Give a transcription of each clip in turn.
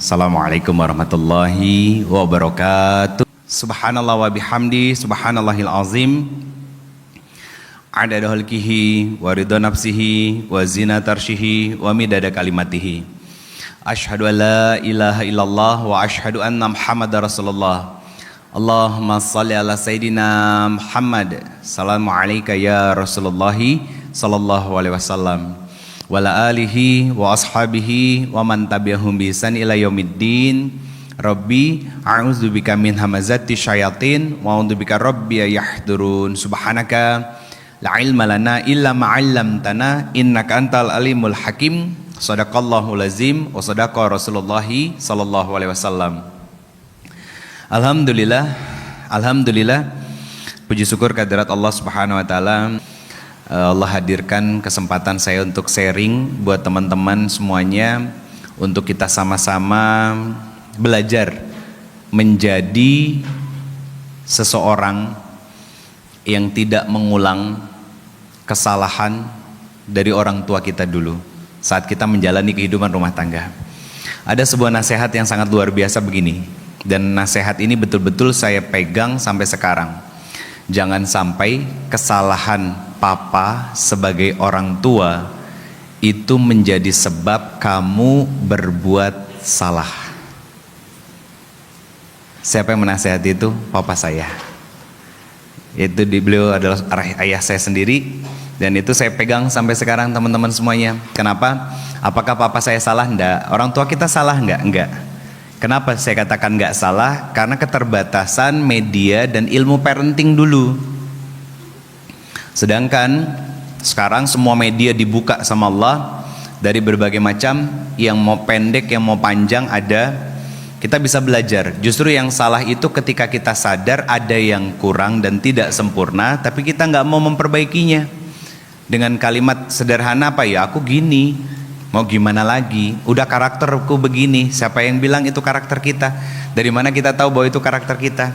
Assalamualaikum warahmatullahi wabarakatuh. Subhanallah wa bihamdi, subhanallahil azim. Adada khalqihi wa ridha nafsihi wa zinata arsyihi wa midada kalimatihi. Asyhadu an la ilaha illallah wa asyhadu anna Muhammadar Rasulullah. Allahumma shalli ala sayidina Muhammad. Assalamu alayka ya Rasulullah sallallahu alaihi wasallam. Wala alihi wa ashabihi wa man tabi'ahum bi ihsan ila yaumiddin. Rabbi a'udzubika min hamazati syayatin wa a'udzubika rabbi yahdurun. Subhanaka la ilma lana illa ma 'allamtana innaka antal alimul hakim. Shadaqallahul azim wa shadaqa Rasulullah sallallahu alaihi wasallam. Alhamdulillah, puji syukur kehadirat Allah Subhanahu wa taala. Allah hadirkan kesempatan saya untuk sharing buat teman-teman semuanya, untuk kita sama-sama belajar menjadi seseorang yang tidak mengulang kesalahan dari orang tua kita dulu saat kita menjalani kehidupan rumah tangga. Ada sebuah nasihat yang sangat luar biasa begini, dan nasihat ini betul-betul saya pegang sampai sekarang. Jangan sampai kesalahan papa sebagai orang tua itu menjadi sebab kamu berbuat salah. Siapa yang menasihati itu? Papa saya. Beliau adalah ayah saya sendiri, dan itu saya pegang sampai sekarang teman-teman semuanya. Kenapa? Apakah papa saya salah? Enggak. Orang tua kita salah? Enggak. Kenapa saya katakan enggak salah? Karena keterbatasan media dan ilmu parenting dulu. Sedangkan sekarang semua media dibuka sama Allah, dari berbagai macam, yang mau pendek, yang mau panjang ada. Kita bisa belajar. Justru yang salah itu ketika kita sadar ada yang kurang dan tidak sempurna, tapi kita nggak mau memperbaikinya. Dengan kalimat sederhana apa ya, aku gini, mau gimana lagi, udah karakterku begini. Siapa yang bilang itu karakter kita? Dari mana kita tahu bahwa itu karakter kita?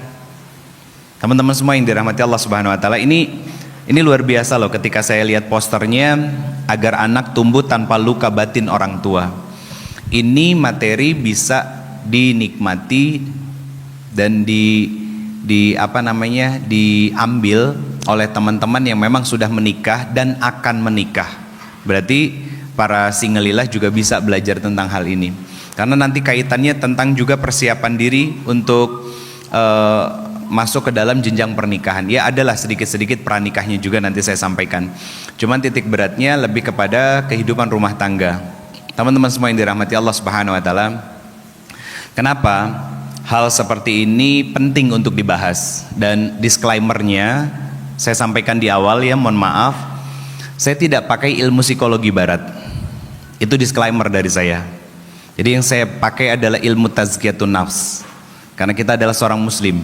Teman-teman semua yang dirahmati Allah Subhanahu wa taala, ini luar biasa loh ketika saya lihat posternya, agar anak tumbuh tanpa luka batin orang tua. Ini materi bisa dinikmati dan diambil oleh teman-teman yang memang sudah menikah dan akan menikah. Berarti para singlilah juga bisa belajar tentang hal ini, karena nanti kaitannya tentang juga persiapan diri untuk masuk ke dalam jenjang pernikahan. Ya, adalah sedikit-sedikit pranikahnya juga nanti saya sampaikan. Cuman titik beratnya lebih kepada kehidupan rumah tangga. Teman-teman semua yang dirahmati Allah Subhanahu wa taala, kenapa hal seperti ini penting untuk dibahas? Dan disclaimernya saya sampaikan di awal ya, mohon maaf, saya tidak pakai ilmu psikologi barat. Itu disclaimer dari saya. Jadi yang saya pakai adalah ilmu tazkiyatun nafs, karena kita adalah seorang muslim.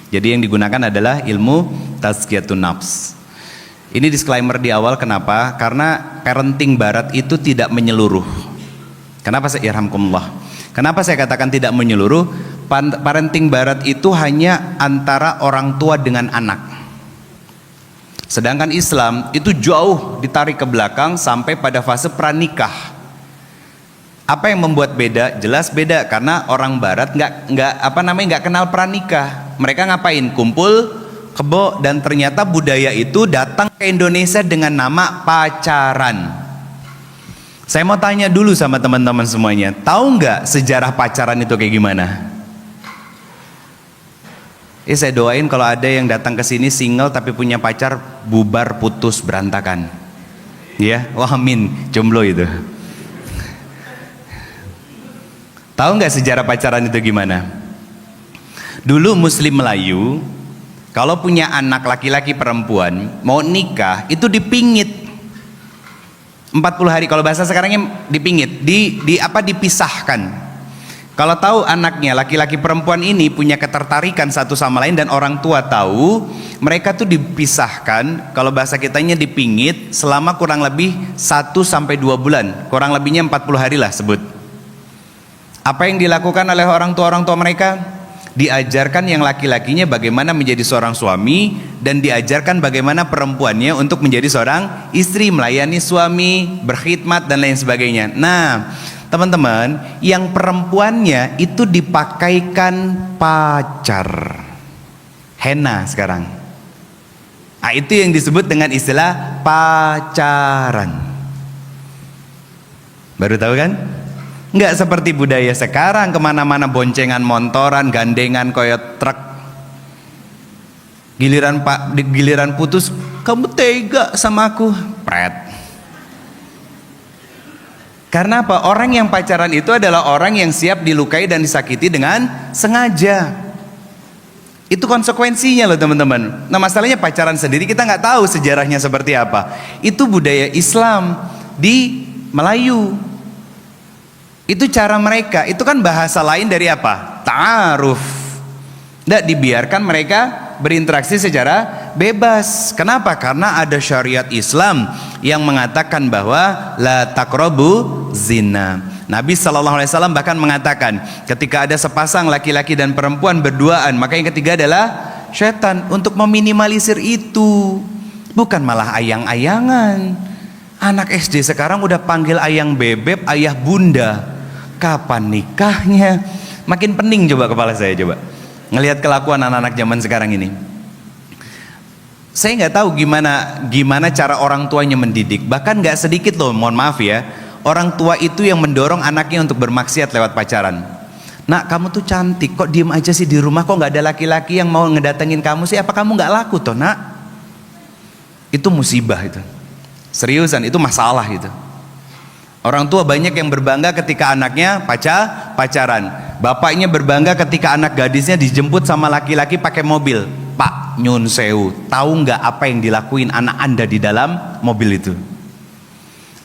Jadi yang digunakan adalah ilmu tazkiyatun nafs. Ini disclaimer di awal. Kenapa? Karena parenting barat itu tidak menyeluruh. Kenapa saya irhamkumullah? Kenapa saya katakan tidak menyeluruh? Parenting barat itu hanya antara orang tua dengan anak. Sedangkan Islam itu jauh ditarik ke belakang sampai pada fase pranikah. Apa yang membuat beda? Jelas beda karena orang barat nggak kenal pranikah. Mereka ngapain? Kumpul, kebo, dan ternyata budaya itu datang ke Indonesia dengan nama pacaran. Saya mau tanya dulu sama teman-teman semuanya, tahu nggak sejarah pacaran itu kayak gimana? Saya doain kalau ada yang datang ke sini single tapi punya pacar, bubar, putus, berantakan. Ya, wah amin, jomblo itu. Tahu nggak sejarah pacaran itu gimana? Dulu Muslim Melayu kalau punya anak laki-laki perempuan mau nikah itu dipingit 40 hari. Kalau bahasa sekarangnya dipingit, dipisahkan. Kalau tahu anaknya laki-laki perempuan ini punya ketertarikan satu sama lain dan orang tua tahu, mereka tuh dipisahkan. Kalau bahasa kitanya dipingit selama kurang lebih 1-2 bulan, kurang lebihnya 40 hari lah sebut. Apa yang dilakukan oleh orang tua mereka? Diajarkan yang laki-lakinya bagaimana menjadi seorang suami, dan diajarkan bagaimana perempuannya untuk menjadi seorang istri, melayani suami, berkhidmat dan lain sebagainya. Nah, Teman-teman, yang perempuannya itu dipakaikan pacar, henna sekarang. Nah, itu yang disebut dengan istilah pacaran. Baru tahu kan? Nggak seperti budaya sekarang, kemana-mana boncengan montoran, gandengan koyot truk. Giliran putus, kamu tega sama aku, pret. Karena apa? Orang yang pacaran itu adalah orang yang siap dilukai dan disakiti dengan sengaja. Itu konsekuensinya loh teman-teman. Nah masalahnya pacaran sendiri kita nggak tahu sejarahnya seperti apa. Itu budaya Islam di Melayu. Itu cara mereka. Itu kan bahasa lain dari apa? Ta'aruf. Nggak dibiarkan mereka berinteraksi secara bebas. Kenapa? Karena ada syariat Islam yang mengatakan bahwa la taqrabu zina. Nabi SAW bahkan mengatakan ketika ada sepasang laki-laki dan perempuan berduaan, maka yang ketiga adalah setan, untuk meminimalisir itu. Bukan malah ayang-ayangan. Anak SD sekarang udah panggil ayang bebek, ayah bunda. Kapan nikahnya? Makin pening coba kepala saya coba ngelihat kelakuan anak-anak zaman sekarang ini. Saya nggak tahu gimana cara orang tuanya mendidik. Bahkan nggak sedikit loh, mohon maaf ya, orang tua itu yang mendorong anaknya untuk bermaksiat lewat pacaran. Nak, kamu tuh cantik, kok diem aja sih di rumah, kok nggak ada laki-laki yang mau ngedatengin kamu sih? Apa kamu nggak laku toh nak? Itu musibah itu, seriusan, itu masalah itu. Orang tua banyak yang berbangga ketika anaknya pacaran. Bapaknya berbangga ketika anak gadisnya dijemput sama laki-laki pakai mobil. Pak, nyun sewu, tahu nggak apa yang dilakuin anak Anda di dalam mobil itu?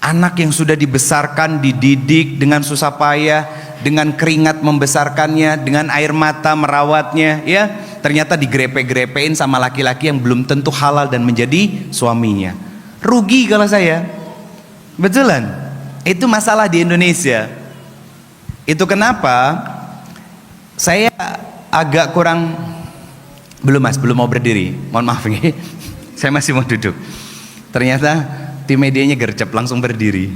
Anak yang sudah dibesarkan, dididik dengan susah payah, dengan keringat membesarkannya, dengan air mata merawatnya, ya, ternyata digrepe-grepein sama laki-laki yang belum tentu halal dan menjadi suaminya. Rugi kalau saya. Betulan. Itu masalah di Indonesia. Itu kenapa saya agak kurang, belum mau berdiri, mohon maaf nih. Saya masih mau duduk. Ternyata tim medianya gercep langsung berdiri.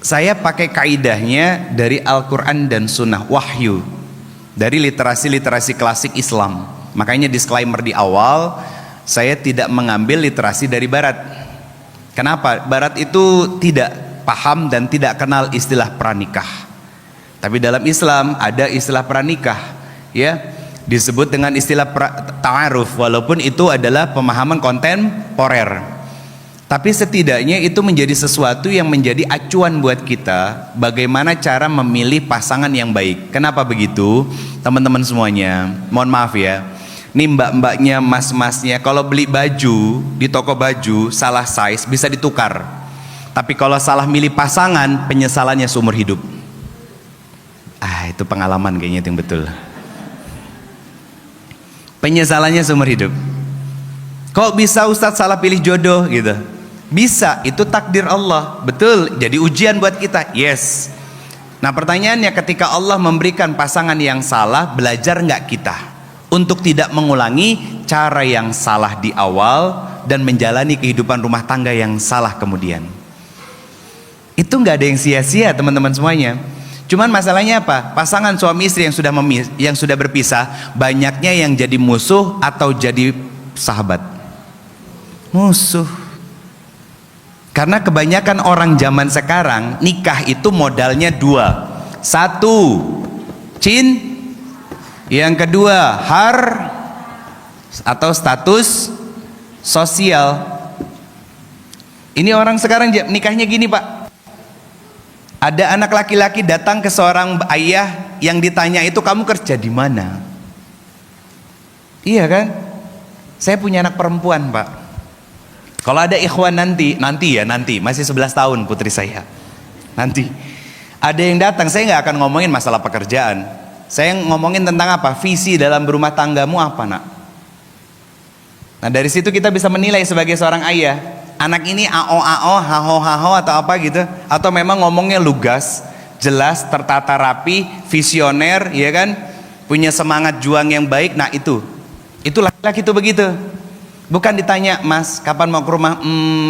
Saya pakai kaidahnya dari Al-Quran dan Sunnah, wahyu, dari literasi klasik Islam. Makanya disclaimer di awal, saya tidak mengambil literasi dari Barat. Kenapa? Barat itu tidak paham dan tidak kenal istilah pranikah. Tapi dalam Islam ada istilah pranikah, ya, disebut dengan istilah ta'aruf, walaupun itu adalah pemahaman kontemporer. Tapi setidaknya itu menjadi sesuatu yang menjadi acuan buat kita bagaimana cara memilih pasangan yang baik. Kenapa begitu? Teman-teman semuanya, mohon maaf ya, nih mbak-mbaknya, mas-masnya, kalau beli baju di toko baju salah size bisa ditukar. Tapi kalau salah milih pasangan, penyesalannya seumur hidup. Itu pengalaman kayaknya itu yang betul. Penyesalannya seumur hidup. Kok bisa Ustadz salah pilih jodoh gitu? Bisa, itu takdir Allah. Betul, jadi ujian buat kita. Yes. Nah pertanyaannya, ketika Allah memberikan pasangan yang salah, belajar nggak kita untuk tidak mengulangi cara yang salah di awal dan menjalani kehidupan rumah tangga yang salah kemudian? Itu nggak ada yang sia-sia teman-teman semuanya. Cuman masalahnya apa? Pasangan suami istri yang sudah berpisah, banyaknya yang jadi musuh atau jadi sahabat. Musuh. Karena kebanyakan orang zaman sekarang nikah itu modalnya dua. Satu, yang kedua atau status sosial. Ini orang sekarang nikahnya gini Pak. Ada anak laki-laki datang ke seorang ayah yang ditanya itu, kamu kerja di mana? Iya kan? Saya punya anak perempuan Pak. Kalau ada ikhwan nanti masih 11 tahun putri saya. Nanti ada yang datang, saya nggak akan ngomongin masalah pekerjaan. Saya ngomongin tentang apa? Visi dalam berumah tanggamu apa nak? Nah dari situ kita bisa menilai sebagai seorang ayah, anak ini ao haho atau apa gitu, atau memang ngomongnya lugas, jelas, tertata rapi, visioner, ya kan, punya semangat juang yang baik. Nah itu laki-laki itu begitu. Bukan ditanya, Mas, kapan mau ke rumah?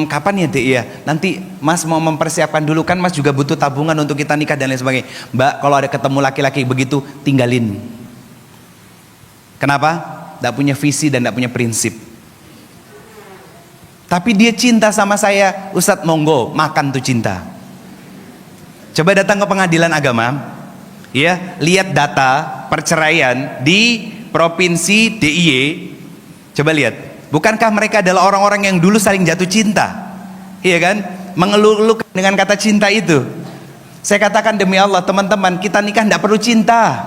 Kapan ya, Dek ya? Nanti Mas mau mempersiapkan dulu, kan Mas juga butuh tabungan untuk kita nikah dan lain sebagainya. Mbak, kalau ada ketemu laki-laki begitu, tinggalin. Kenapa? Tidak punya visi dan tidak punya prinsip. Tapi dia cinta sama saya, Ustadz, monggo, makan tuh cinta. Coba datang ke pengadilan agama, ya, lihat data perceraian di provinsi DIY. Coba lihat, bukankah mereka adalah orang-orang yang dulu saling jatuh cinta? Iya kan? Mengeluh-elukan dengan kata cinta itu. Saya katakan demi Allah, teman-teman, kita nikah tidak perlu cinta.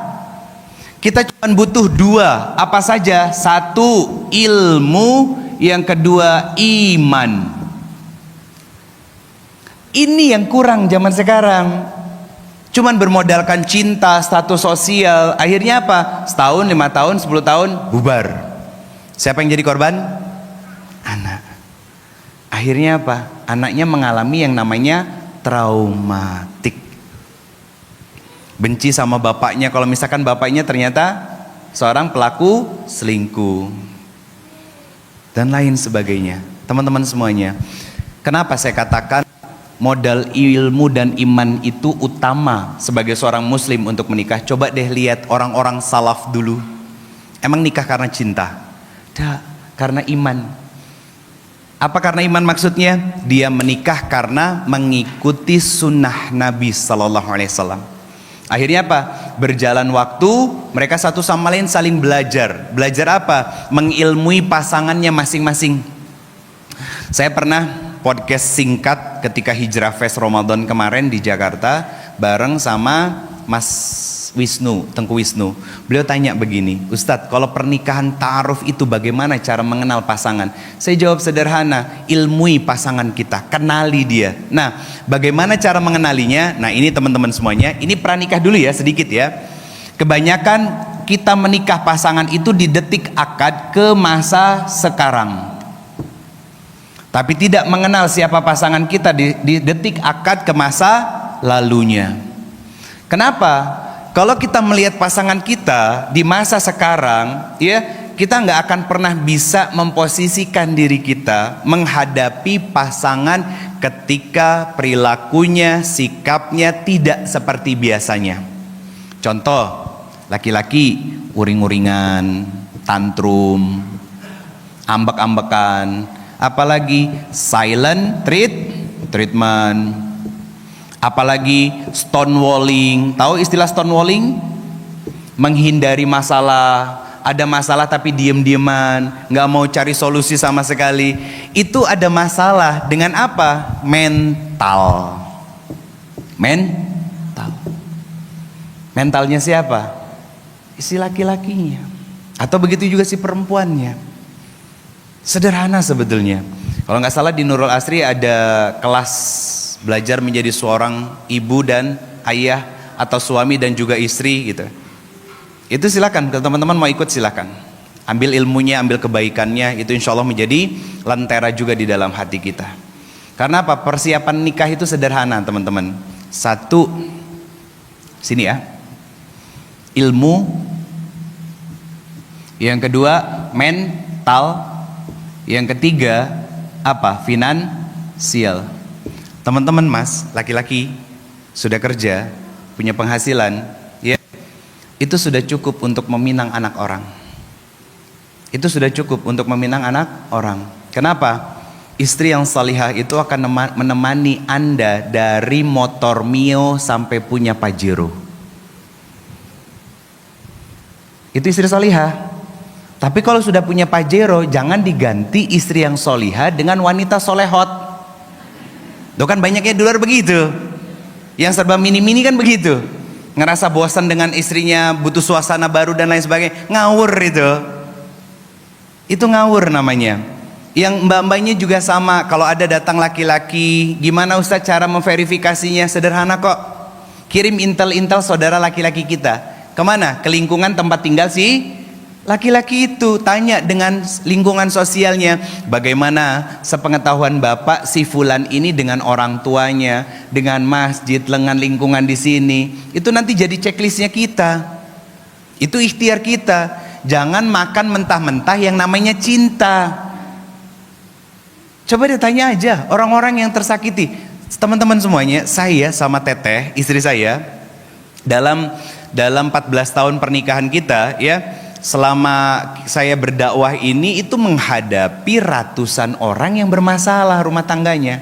Kita cuma butuh dua, apa saja? Satu, ilmu. Yang kedua, iman. Ini yang kurang zaman sekarang. Cuman bermodalkan cinta, status sosial. Akhirnya apa? Setahun, 5 tahun, 10 tahun, bubar. Siapa yang jadi korban? Anak. Akhirnya apa? Anaknya mengalami yang namanya traumatik. Benci sama bapaknya. Kalau misalkan bapaknya ternyata seorang pelaku selingkuh dan lain sebagainya. Teman-teman semuanya, kenapa saya katakan modal ilmu dan iman itu utama sebagai seorang muslim untuk menikah? Coba deh lihat orang-orang salaf dulu. Emang nikah karena cinta? Tidak, karena iman. Apa karena iman maksudnya? Dia menikah karena mengikuti sunnah Nabi SAW. Akhirnya apa? Berjalan waktu, mereka satu sama lain saling belajar. Belajar apa? Mengilmui pasangannya masing-masing. Saya pernah podcast singkat ketika Hijrah Fest Ramadan kemarin di Jakarta bareng sama Mas Wisnu, Tengku Wisnu. Beliau tanya begini, Ustadz, kalau pernikahan ta'aruf itu bagaimana cara mengenal pasangan? Saya jawab sederhana, ilmui pasangan kita, kenali dia. Nah, bagaimana cara mengenalinya? Nah, ini teman-teman semuanya, ini pranikah dulu ya, sedikit ya. Kebanyakan kita menikah pasangan itu di detik akad ke masa sekarang, tapi tidak mengenal siapa pasangan kita di detik akad ke masa lalunya. Kenapa? Kalau kita melihat pasangan kita di masa sekarang, ya, kita nggak akan pernah bisa memposisikan diri kita menghadapi pasangan ketika perilakunya, sikapnya tidak seperti biasanya. Contoh, laki-laki uring-uringan, tantrum, ambek-ambekan, apalagi silent treatment. Apalagi stonewalling. Tahu istilah stonewalling? Menghindari masalah. Ada masalah tapi diem-dieman, nggak mau cari solusi sama sekali. Itu ada masalah dengan apa? Mental. Mentalnya siapa? Si laki-lakinya. Atau begitu juga si perempuannya. Sederhana sebetulnya. Kalau nggak salah di Nurul Asri ada kelas belajar menjadi seorang ibu dan ayah atau suami dan juga istri gitu. Itu silakan, kalau teman-teman mau ikut silakan. Ambil ilmunya, ambil kebaikannya, itu insya Allah menjadi lentera juga di dalam hati kita. Karena apa? Persiapan nikah itu sederhana teman-teman. Satu, sini ya, ilmu. Yang kedua, mental. Yang ketiga, apa? Finansial. Teman-teman mas, laki-laki sudah kerja, punya penghasilan, ya, itu sudah cukup untuk meminang anak orang. Itu sudah cukup untuk meminang anak orang. Kenapa? Istri yang salihah itu akan menemani Anda dari motor Mio sampai punya Pajero. Itu istri salihah. Tapi kalau sudah punya Pajero, jangan diganti istri yang salihah dengan wanita solehot. Itu kan banyaknya di luar begitu. Yang serba mini-mini kan begitu. Ngerasa bosan dengan istrinya, butuh suasana baru dan lain sebagainya. Ngawur itu. Itu ngawur namanya. Yang mbak-mbaknya juga sama. Kalau ada datang laki-laki, gimana Ustaz cara memverifikasinya? Sederhana kok. Kirim intel-intel saudara laki-laki kita. Kemana? Ke lingkungan tempat tinggal si laki-laki itu. Tanya dengan lingkungan sosialnya, bagaimana sepengetahuan bapak si fulan ini dengan orang tuanya, dengan masjid, dengan lingkungan di sini. Itu nanti jadi checklistnya kita. Itu ikhtiar kita. Jangan makan mentah-mentah yang namanya cinta. Coba deh tanya aja orang-orang yang tersakiti. Teman-teman semuanya, saya sama Teteh, istri saya, dalam 14 tahun pernikahan kita ya, selama saya berdakwah ini itu menghadapi ratusan orang yang bermasalah rumah tangganya.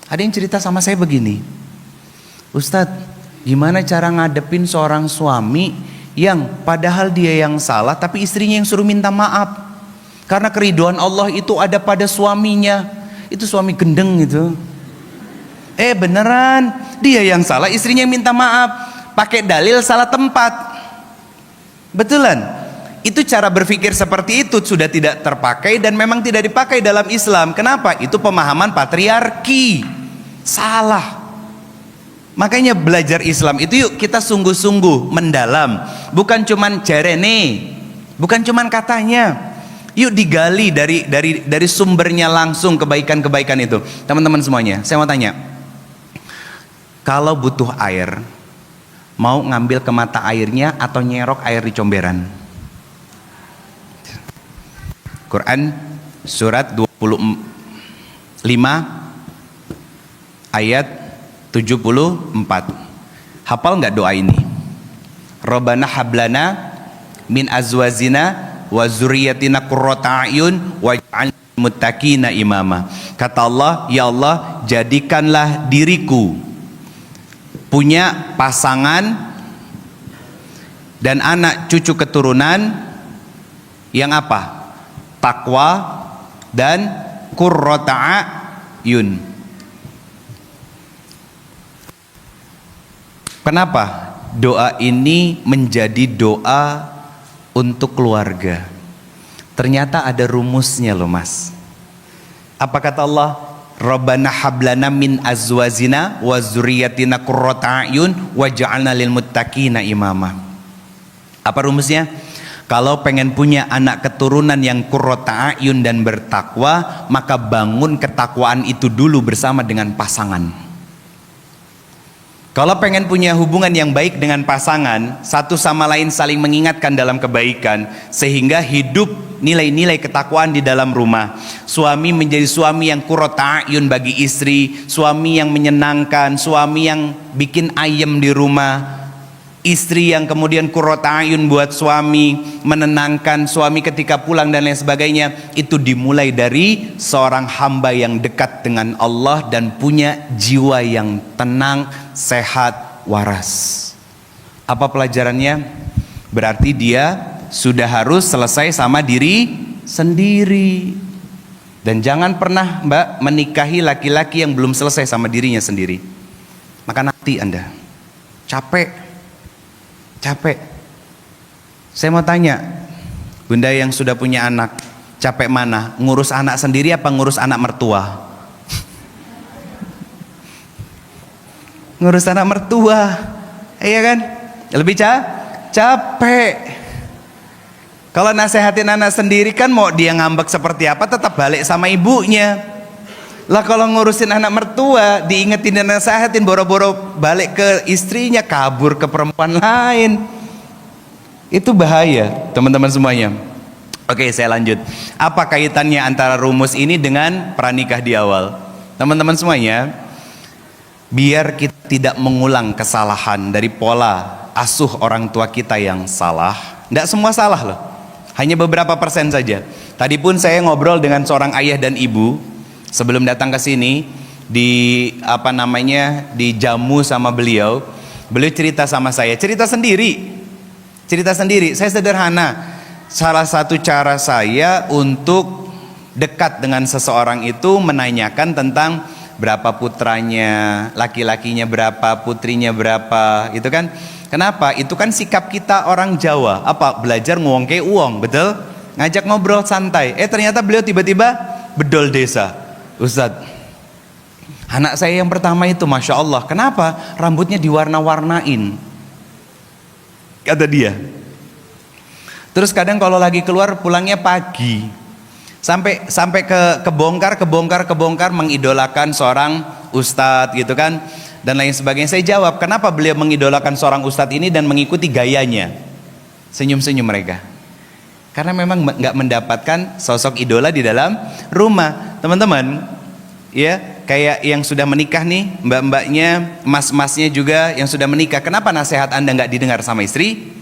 Ada yang cerita sama saya begini, Ustadz, gimana cara ngadepin seorang suami yang padahal dia yang salah tapi istrinya yang suruh minta maaf? Karena keriduan Allah itu ada pada suaminya. Itu suami gendeng gitu. Beneran, dia yang salah, istrinya yang minta maaf. Pakai dalil salah tempat. Betulan. Itu cara berpikir seperti itu sudah tidak terpakai dan memang tidak dipakai dalam Islam. Kenapa? Itu pemahaman patriarki. Salah. Makanya belajar Islam itu yuk kita sungguh-sungguh mendalam. Bukan cuman jarene, bukan cuman katanya. Yuk digali dari sumbernya langsung kebaikan-kebaikan itu. Teman-teman semuanya, saya mau tanya. Kalau butuh air, mau ngambil ke mata airnya atau nyerok air di comberan? Quran surat 25 ayat 74. Hafal nggak doa ini? Rabbana hablana min azwazina wa zurriyatina qurrata a'yun waj'alna muttaqina imama. Kata Allah, ya Allah, jadikanlah diriku punya pasangan dan anak cucu keturunan yang apa? Takwa dan qurrata a'yun. Kenapa doa ini menjadi doa untuk keluarga? Ternyata ada rumusnya loh mas. Apa kata Allah? Rabbana hablana min azwazina wa zurriyatina qurrata a'yun waj'alna lil muttaqina imama. Apa rumusnya? Kalau pengen punya anak keturunan yang qurrata a'yun dan bertakwa, maka bangun ketakwaan itu dulu bersama dengan pasangan. Kalau pengen punya hubungan yang baik dengan pasangan, satu sama lain saling mengingatkan dalam kebaikan, sehingga hidup nilai-nilai ketakwaan di dalam rumah. Suami menjadi suami yang qurrata a'yun bagi istri, suami yang menyenangkan, suami yang bikin ayem di rumah, istri yang kemudian qurrata a'yun buat suami, menenangkan suami ketika pulang dan lain sebagainya. Itu dimulai dari seorang hamba yang dekat dengan Allah dan punya jiwa yang tenang, sehat, waras. Apa pelajarannya? Berarti dia sudah harus selesai sama diri sendiri. Dan jangan pernah mbak menikahi laki-laki yang belum selesai sama dirinya sendiri. Maka nanti Anda capek. Saya mau tanya, bunda yang sudah punya anak, capek mana? Ngurus anak sendiri apa ngurus anak mertua? Ngurus anak mertua, iya kan? Lebih capek. Kalau nasehatin anak sendiri kan mau dia ngambek seperti apa tetap balik sama ibunya. Lah kalau ngurusin anak mertua, diingetin dan nasehatin, boro-boro balik ke istrinya, kabur ke perempuan lain. Itu bahaya, teman-teman semuanya. Oke, saya lanjut. Apa kaitannya antara rumus ini dengan pranikah di awal? Teman-teman semuanya, biar kita tidak mengulang kesalahan dari pola asuh orang tua kita yang salah. Tidak semua salah loh, hanya beberapa persen saja. Tadi pun saya ngobrol dengan seorang ayah dan ibu sebelum datang ke sini, dijamu sama beliau. Beliau cerita sama saya, cerita sendiri. Saya sederhana. Salah satu cara saya untuk dekat dengan seseorang itu menanyakan tentang berapa putranya, laki-lakinya berapa, putrinya berapa, itu kan. Kenapa? Itu kan sikap kita orang Jawa. Apa? Belajar ngongke uang, betul? Ngajak ngobrol santai. Ternyata beliau tiba-tiba bedol desa. Ustadz, anak saya yang pertama itu Masya Allah, kenapa? Rambutnya diwarna-warnain, kata dia. Terus kadang kalau lagi keluar pulangnya pagi, sampai kebongkar mengidolakan seorang ustadz gitu kan, dan lain sebagainya. Saya jawab, kenapa beliau mengidolakan seorang ustadz ini dan mengikuti gayanya? Senyum-senyum mereka, karena memang nggak mendapatkan sosok idola di dalam rumah. teman-teman, ya, kayak yang sudah menikah nih, mbak-mbaknya, mas-masnya juga yang sudah menikah, kenapa nasihat Anda nggak didengar sama istri?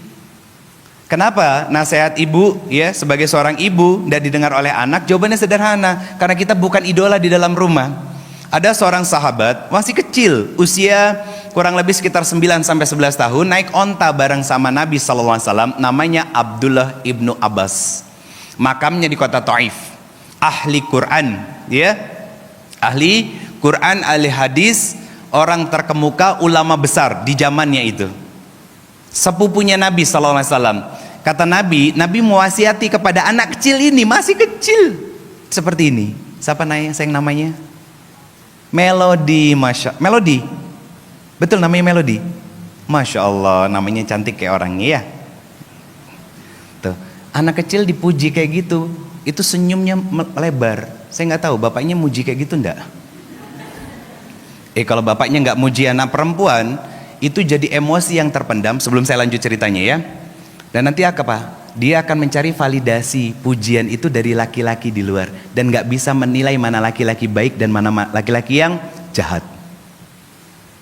Kenapa nasihat ibu, ya, sebagai seorang ibu nggak didengar oleh anak? Jawabannya sederhana, karena kita bukan idola di dalam rumah. Ada seorang sahabat masih kecil, usia kurang lebih sekitar 9 sampai 11 tahun, naik onta bareng sama Nabi SAW, namanya Abdullah ibnu Abbas. Makamnya di kota Taif. Ahli Quran, ya, ahli Quran, ahli hadis, orang terkemuka, ulama besar di zamannya itu. Sepupunya Nabi SAW. Kata Nabi, Nabi mewasiati kepada anak kecil ini, masih kecil seperti ini. Siapa sayang namanya? Melody, Melody, betul namanya Melody. Masya Allah, namanya cantik kayak orangnya ya. Tuh, anak kecil dipuji kayak gitu, itu senyumnya lebar. Saya nggak tahu bapaknya muji kayak gitu enggak? Kalau bapaknya nggak muji anak perempuan, itu jadi emosi yang terpendam. Sebelum saya lanjut ceritanya ya. Dan nanti apa? Dia akan mencari validasi pujian itu dari laki-laki di luar, dan gak bisa menilai mana laki-laki baik dan mana laki-laki yang jahat.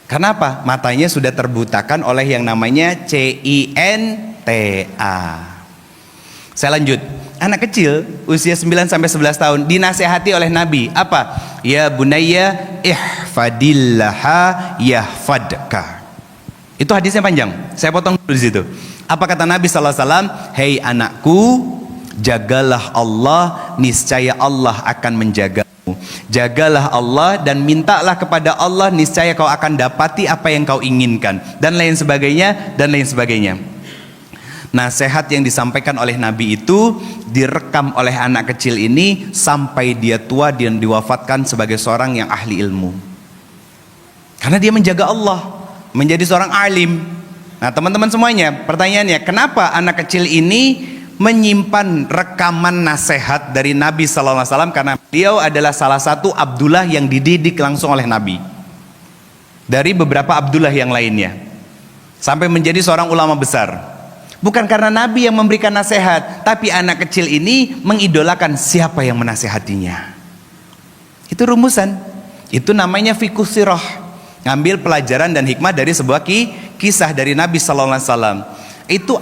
Kenapa? Matanya sudah terbutakan oleh yang namanya cinta. Saya lanjut. Anak kecil usia 9 sampai 11 tahun dinasehati oleh Nabi. Apa? Ya bunayya ihfadillaha yahfadka. Itu hadisnya panjang. Saya potong dulu di situ. Apa kata Nabi SAW? Hei anakku, jagalah Allah, niscaya Allah akan menjagamu. Jagalah Allah dan mintalah kepada Allah, niscaya kau akan dapati apa yang kau inginkan. Dan lain sebagainya, dan lain sebagainya. Nasihat yang disampaikan oleh Nabi itu direkam oleh anak kecil ini sampai dia tua dan diwafatkan sebagai seorang yang ahli ilmu. Karena dia menjaga Allah, menjadi seorang alim. Nah teman-teman semuanya, pertanyaannya, kenapa anak kecil ini menyimpan rekaman nasihat dari Nabi SAW? Karena beliau adalah salah satu Abdullah yang dididik langsung oleh Nabi dari beberapa Abdullah yang lainnya, sampai menjadi seorang ulama besar. Bukan karena Nabi yang memberikan nasihat, tapi anak kecil ini mengidolakan siapa yang menasehatinya. Itu rumusan, itu namanya fiqh sirah, ngambil pelajaran dan hikmah dari sebuah kisah dari Nabi SAW. Itu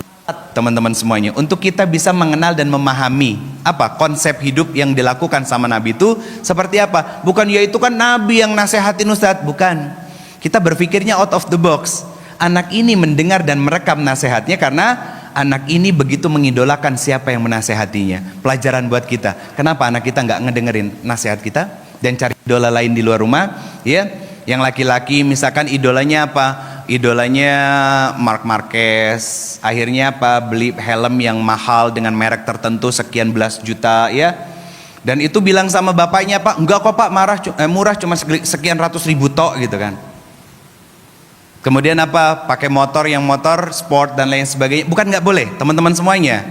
teman-teman semuanya, untuk kita bisa mengenal dan memahami apa konsep hidup yang dilakukan sama Nabi itu seperti apa. Bukan ya itu kan Nabi yang nasehatin Ustadz, bukan. Kita berpikirnya out of the box. Anak ini mendengar dan merekam nasihatnya karena anak ini begitu mengidolakan siapa yang menasehatinya. Pelajaran buat kita, kenapa anak kita nggak ngedengerin nasihat kita dan cari idola lain di luar rumah, ya. Yang laki-laki misalkan idolanya apa? Idolanya Marc Marquez, akhirnya apa? Beli helm yang mahal dengan merek tertentu sekian belas juta, ya. Dan itu bilang sama bapaknya, Pak, enggak kok Pak, murah cuma sekian ratus ribu tok gitu kan. Kemudian apa? Pakai motor yang motor sport dan lain sebagainya. Bukan nggak boleh, teman-teman semuanya.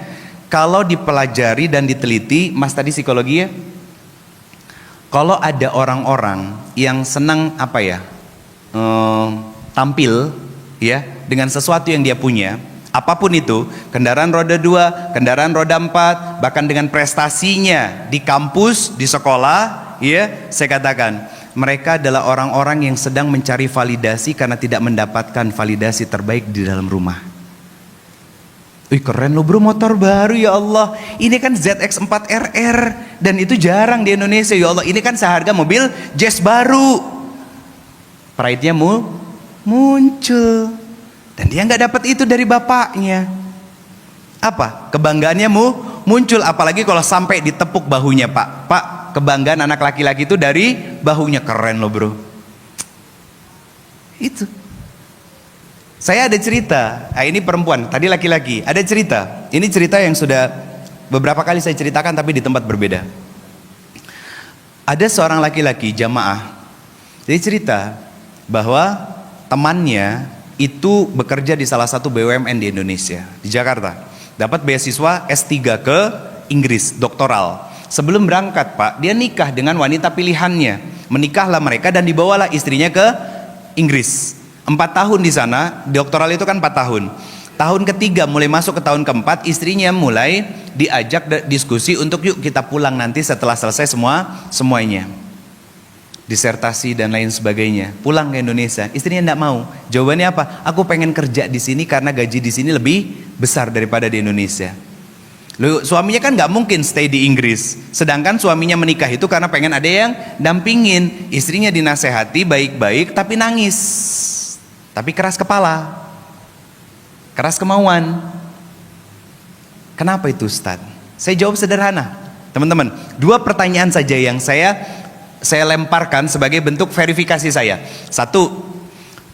Kalau dipelajari dan diteliti, Mas tadi psikologi ya. Kalau ada orang-orang yang senang apa ya, tampil ya dengan sesuatu yang dia punya, apapun itu, kendaraan roda 2, kendaraan roda 4, bahkan dengan prestasinya di kampus, di sekolah, ya, saya katakan mereka adalah orang-orang yang sedang mencari validasi karena tidak mendapatkan validasi terbaik di dalam rumah. Wih keren lo bro, motor baru ya Allah. Ini kan ZX4RR dan itu jarang di Indonesia ya Allah. Ini kan seharga mobil Jazz baru. Pride-nya muncul. Dan dia nggak dapat itu dari bapaknya. Apa? Kebanggaannya muncul, apalagi kalau sampai ditepuk bahunya, Pak. Pak, kebanggaan anak laki-laki itu dari bahunya. Keren loh bro. Itu. Saya ada cerita, ini perempuan, tadi laki-laki. Ada cerita, ini cerita yang sudah beberapa kali saya ceritakan tapi di tempat berbeda. Ada seorang laki-laki jamaah, dia cerita bahwa temannya itu bekerja di salah satu BUMN di Indonesia, di Jakarta. Dapat beasiswa S3 ke Inggris, doktoral. Sebelum berangkat Pak, dia nikah dengan wanita pilihannya. Menikahlah mereka dan dibawalah istrinya ke Inggris. 4 tahun di sana, doktoral itu kan 4 tahun. Tahun ketiga mulai masuk ke tahun keempat, istrinya mulai diajak diskusi untuk yuk kita pulang nanti setelah selesai semuanya. Disertasi dan lain sebagainya. Pulang ke Indonesia. Istrinya enggak mau. Jawabannya apa? Aku pengen kerja di sini karena gaji di sini lebih besar daripada di Indonesia. Loh, suaminya kan nggak mungkin stay di Inggris. Sedangkan suaminya menikah itu karena pengen ada yang dampingin. Istrinya dinasehati baik-baik tapi nangis. Tapi keras kepala. Keras kemauan. Kenapa itu Ustaz? Saya jawab sederhana. Teman-teman, 2 pertanyaan saja yang saya lemparkan sebagai bentuk verifikasi saya. 1,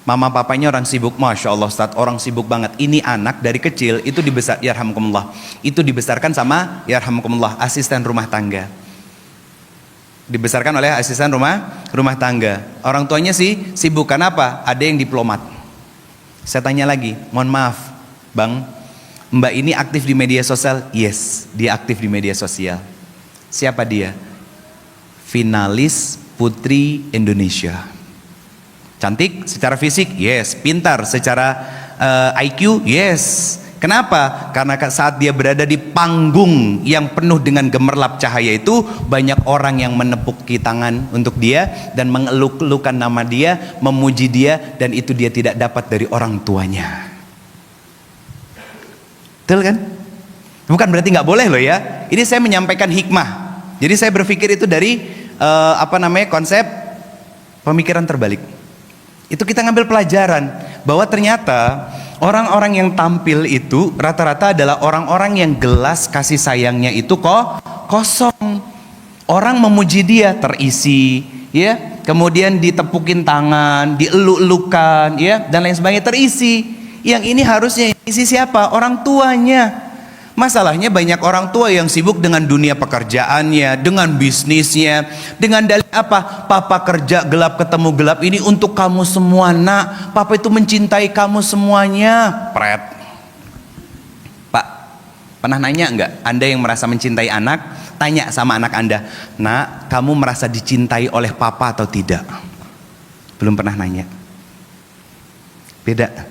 mama papanya orang sibuk, Masya Allah Ustaz, orang sibuk banget. Ini anak dari kecil itu yarhamkumullah, itu dibesarkan sama yarhamkumullah asisten rumah tangga. Dibesarkan oleh asisten rumah tangga. Orang tuanya sih sibuk, kenapa? Ada yang diplomat. Saya tanya lagi, mohon maaf Bang, Mbak ini aktif di media sosial? Yes, dia aktif di media sosial. Siapa dia? Finalis Putri Indonesia. Cantik secara fisik? Yes. Pintar secara IQ? Yes. Kenapa? Karena saat dia berada di panggung yang penuh dengan gemerlap cahaya itu, banyak orang yang menepuki tangan untuk dia dan mengeluk-elukan nama dia, memuji dia, dan itu dia tidak dapat dari orang tuanya. Betul kan? Bukan berarti nggak boleh loh ya. Ini saya menyampaikan hikmah. Jadi saya berpikir itu dari konsep pemikiran terbalik. Itu kita ngambil pelajaran bahwa ternyata orang-orang yang tampil itu rata-rata adalah orang-orang yang gelas kasih sayangnya itu kok kosong. Orang memuji dia terisi, ya, kemudian ditepukin tangan, dieluk-elukan, ya, dan lain sebagainya terisi. Yang ini harusnya isi siapa? Orang tuanya. Masalahnya banyak orang tua yang sibuk dengan dunia pekerjaannya, dengan bisnisnya, dengan dalih apa? Papa kerja gelap ketemu gelap ini untuk kamu semua nak. Papa itu mencintai kamu semuanya. Pret. Pak, pernah nanya enggak? Anda yang merasa mencintai anak, tanya sama anak Anda, nak, kamu merasa dicintai oleh papa atau tidak? Belum pernah nanya. Beda.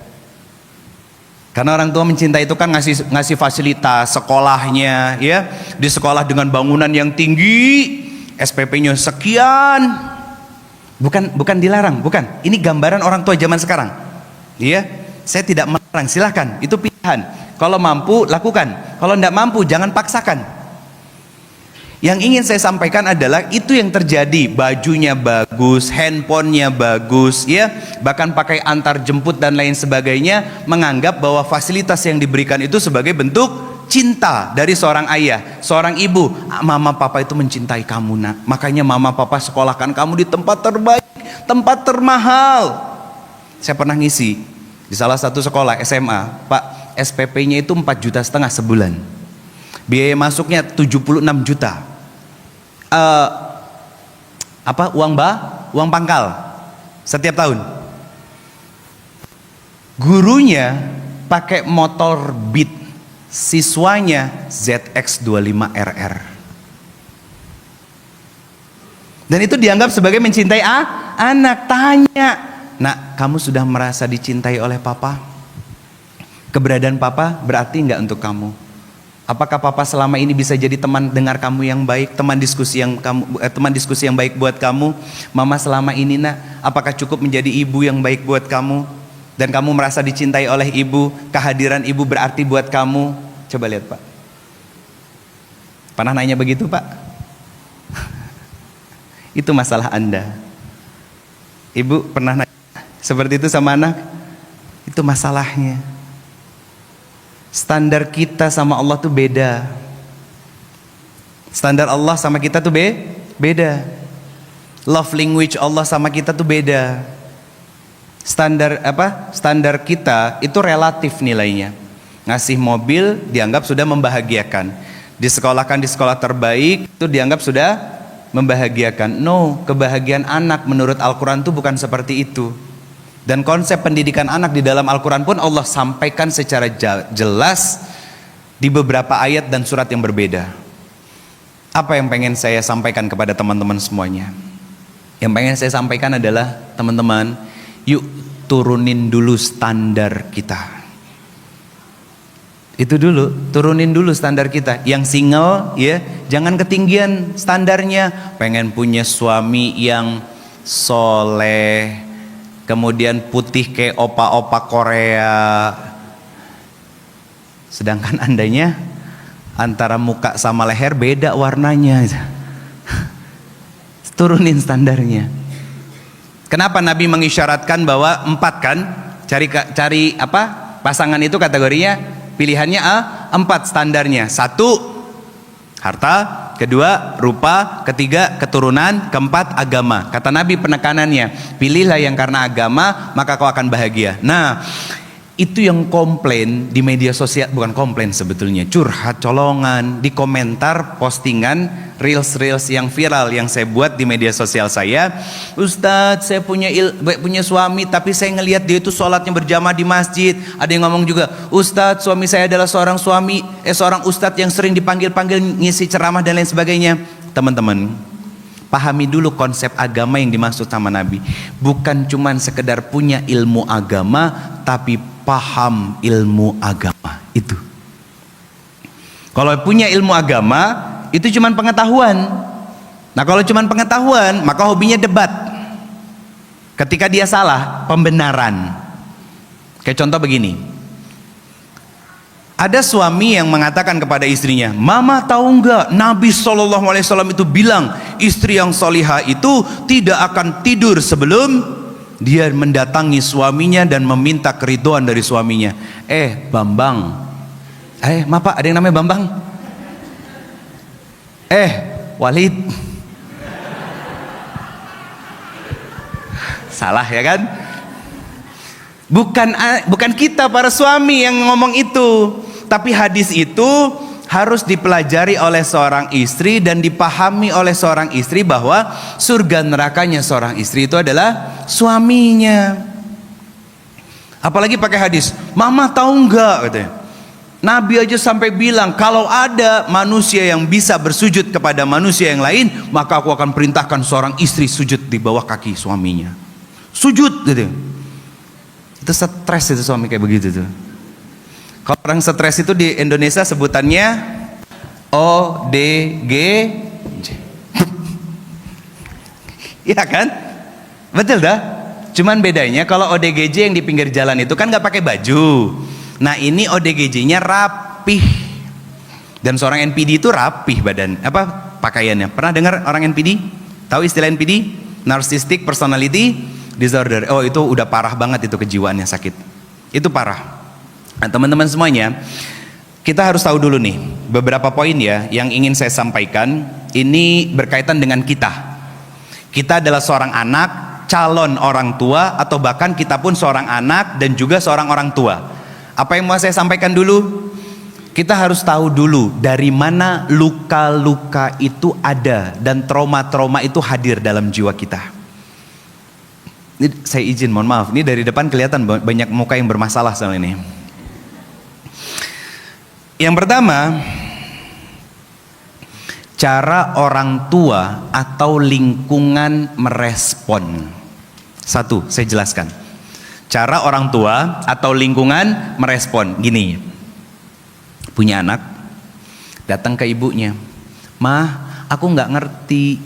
Karena orang tua mencintai itu kan ngasih fasilitas sekolahnya, ya, di sekolah dengan bangunan yang tinggi, SPP-nya sekian. Bukan dilarang, bukan. Ini gambaran orang tua zaman sekarang. Iya, saya tidak melarang, silahkan, itu pilihan. Kalau mampu lakukan, kalau tidak mampu jangan paksakan. Yang ingin saya sampaikan adalah itu yang terjadi. Bajunya bagus, handphonenya bagus, ya, bahkan pakai antar jemput dan lain sebagainya, menganggap bahwa fasilitas yang diberikan itu sebagai bentuk cinta dari seorang ayah, seorang ibu. Mama papa itu mencintai kamu nak, makanya mama papa sekolahkan kamu di tempat terbaik, tempat termahal. Saya pernah ngisi di salah satu sekolah SMA, Pak, SPP-nya itu 4,5 juta sebulan. Biaya masuknya 76 juta. Uang pangkal setiap tahun. Gurunya pakai motor Beat, siswanya ZX25RR. Dan itu dianggap sebagai mencintai anak. Tanya, nak, kamu sudah merasa dicintai oleh papa? Keberadaan papa berarti enggak untuk kamu? Apakah papa selama ini bisa jadi teman dengar kamu yang baik, teman diskusi yang baik buat kamu? Mama selama ini nak, apakah cukup menjadi ibu yang baik buat kamu? Dan kamu merasa dicintai oleh ibu, kehadiran ibu berarti buat kamu? Coba lihat Pak. Pernah nanya begitu Pak? Itu masalah Anda. Ibu pernah nanya seperti itu sama anak? Itu masalahnya. Standar kita sama Allah tuh beda. Standar Allah sama kita tuh beda. Love language Allah sama kita tuh beda. Standar kita itu relatif nilainya. Ngasih mobil dianggap sudah membahagiakan. Disekolahkan di sekolah terbaik itu dianggap sudah membahagiakan. No, kebahagiaan anak menurut Al-Quran itu bukan seperti itu. Dan konsep pendidikan anak di dalam Al-Quran pun Allah sampaikan secara jelas di beberapa ayat dan surat yang berbeda. Apa yang pengen saya sampaikan kepada teman-teman semuanya? Yang pengen saya sampaikan adalah, teman-teman, yuk turunin dulu standar kita. Itu dulu, turunin dulu standar kita. Yang single ya, jangan ketinggian standarnya. Pengen punya suami yang soleh, kemudian putih kayak opa-opa Korea. Sedangkan andanya antara muka sama leher beda warnanya. Turunin standarnya. Kenapa Nabi mengisyaratkan bahwa 4 kan? Cari apa? Pasangan itu kategorinya pilihannya 4 standarnya. 1 harta, kedua rupa, ketiga keturunan, keempat agama. Kata Nabi penekanannya, pilihlah yang karena agama maka kau akan bahagia. Nah, itu yang komplain di media sosial, bukan komplain sebetulnya, curhat colongan di komentar postingan reels yang viral yang saya buat di media sosial saya. Ustadz, saya punya suami tapi saya ngelihat dia itu sholatnya berjamaah di masjid. Ada yang ngomong juga, Ustadz, suami saya adalah seorang ustadz yang sering dipanggil-panggil ngisi ceramah dan lain sebagainya. Teman-teman, pahami dulu konsep agama yang dimaksud sama Nabi. Bukan cuman sekedar punya ilmu agama, tapi paham ilmu agama itu. Kalau punya ilmu agama itu cuman pengetahuan. Nah, kalau cuman pengetahuan, maka hobinya debat. Ketika dia salah, pembenaran. Kayak contoh begini. Ada suami yang mengatakan kepada istrinya, "Mama tahu nggak, Nabi SAW itu bilang istri yang solihah itu tidak akan tidur sebelum dia mendatangi suaminya dan meminta keriduan dari suaminya." Bambang, maaf Pak, ada yang namanya Bambang? Walid. Salah ya kan? Bukan kita para suami yang ngomong itu, tapi hadis itu harus dipelajari oleh seorang istri dan dipahami oleh seorang istri bahwa surga nerakanya seorang istri itu adalah suaminya. Apalagi pakai hadis, "Mama tahu nggak?" katanya. Nabi aja sampai bilang, kalau ada manusia yang bisa bersujud kepada manusia yang lain, maka aku akan perintahkan seorang istri sujud di bawah kaki suaminya. Sujud gitu. Itu stres itu suami kayak begitu tuh. Kalau orang stres itu di Indonesia sebutannya ODGJ. Iya kan? Betul dah. Cuman bedanya kalau ODGJ yang di pinggir jalan itu kan nggak pakai baju. Nah, ini ODGJ-nya rapih. Dan seorang NPD itu rapih pakaiannya. Pernah dengar orang NPD? Tahu istilah NPD? Narcissistic Personality Disorder. Oh, itu udah parah banget itu, kejiwaannya sakit. Itu parah. Nah, teman-teman semuanya, kita harus tahu dulu nih beberapa poin ya yang ingin saya sampaikan. Ini berkaitan dengan kita. Kita adalah seorang anak, calon orang tua, atau bahkan kita pun seorang anak dan juga seorang orang tua. Apa yang mau saya sampaikan dulu? Kita harus tahu dulu dari mana luka-luka itu ada dan trauma-trauma itu hadir dalam jiwa kita. Ini saya izin, mohon maaf, ini dari depan kelihatan banyak muka yang bermasalah soal ini. Yang pertama, cara orang tua atau lingkungan merespon. Satu, saya jelaskan. Cara orang tua atau lingkungan merespon. Gini, punya anak, datang ke ibunya, "Mah, aku nggak ngerti,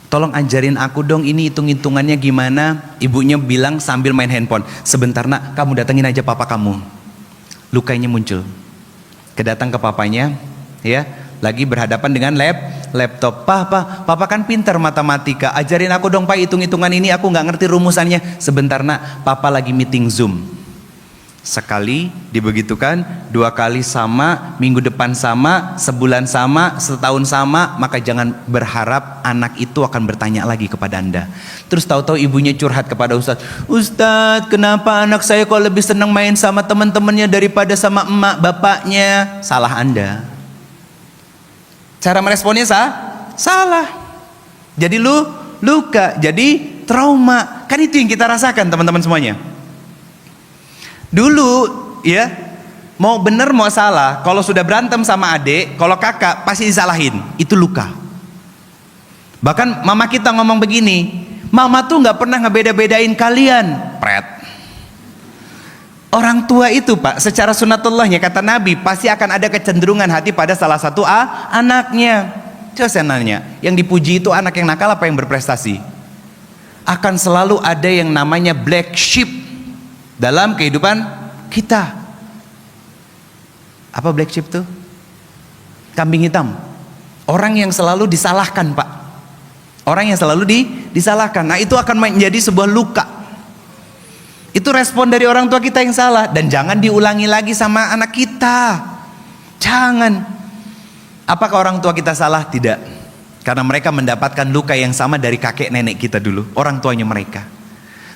tolong ajarin aku dong, ini hitung-hitungannya gimana." Ibunya bilang sambil main handphone, "Sebentar nak, kamu datengin aja papa kamu." Lukanya muncul. Kedatang ke papanya, ya, lagi berhadapan dengan laptop. Papa kan pintar matematika, ajarin aku dong Pak hitung-hitungan ini, aku nggak ngerti rumusannya." "Sebentar nak, papa lagi meeting Zoom." Sekali dibegitukan, 2 kali sama, minggu depan sama, sebulan sama, setahun sama, maka jangan berharap anak itu akan bertanya lagi kepada Anda. Terus tahu-tahu ibunya curhat kepada Ustadz, "Ustadz, kenapa anak saya kok lebih senang main sama teman-temannya daripada sama emak bapaknya?" Salah Anda. Cara meresponnya salah. Jadi luka, jadi trauma. Kan itu yang kita rasakan teman-teman semuanya. Dulu ya, mau bener mau salah, kalau sudah berantem sama adik, kalau kakak pasti disalahin. Itu luka. Bahkan mama kita ngomong begini, "Mama tuh gak pernah ngebeda-bedain kalian." Pret. Orang tua itu Pak, secara sunatullahnya kata Nabi, pasti akan ada kecenderungan hati pada salah satu anaknya. Coba saya nanya, yang dipuji itu anak yang nakal apa yang berprestasi? Akan selalu ada yang namanya black sheep dalam kehidupan kita. Apa black sheep tuh? Kambing hitam. Orang yang selalu disalahkan Pak. Orang yang selalu disalahkan. Nah itu akan menjadi sebuah luka. Itu respon dari orang tua kita yang salah. Dan jangan diulangi lagi sama anak kita. Jangan. Apakah orang tua kita salah? Tidak. Karena mereka mendapatkan luka yang sama dari kakek nenek kita dulu. Orang tuanya mereka.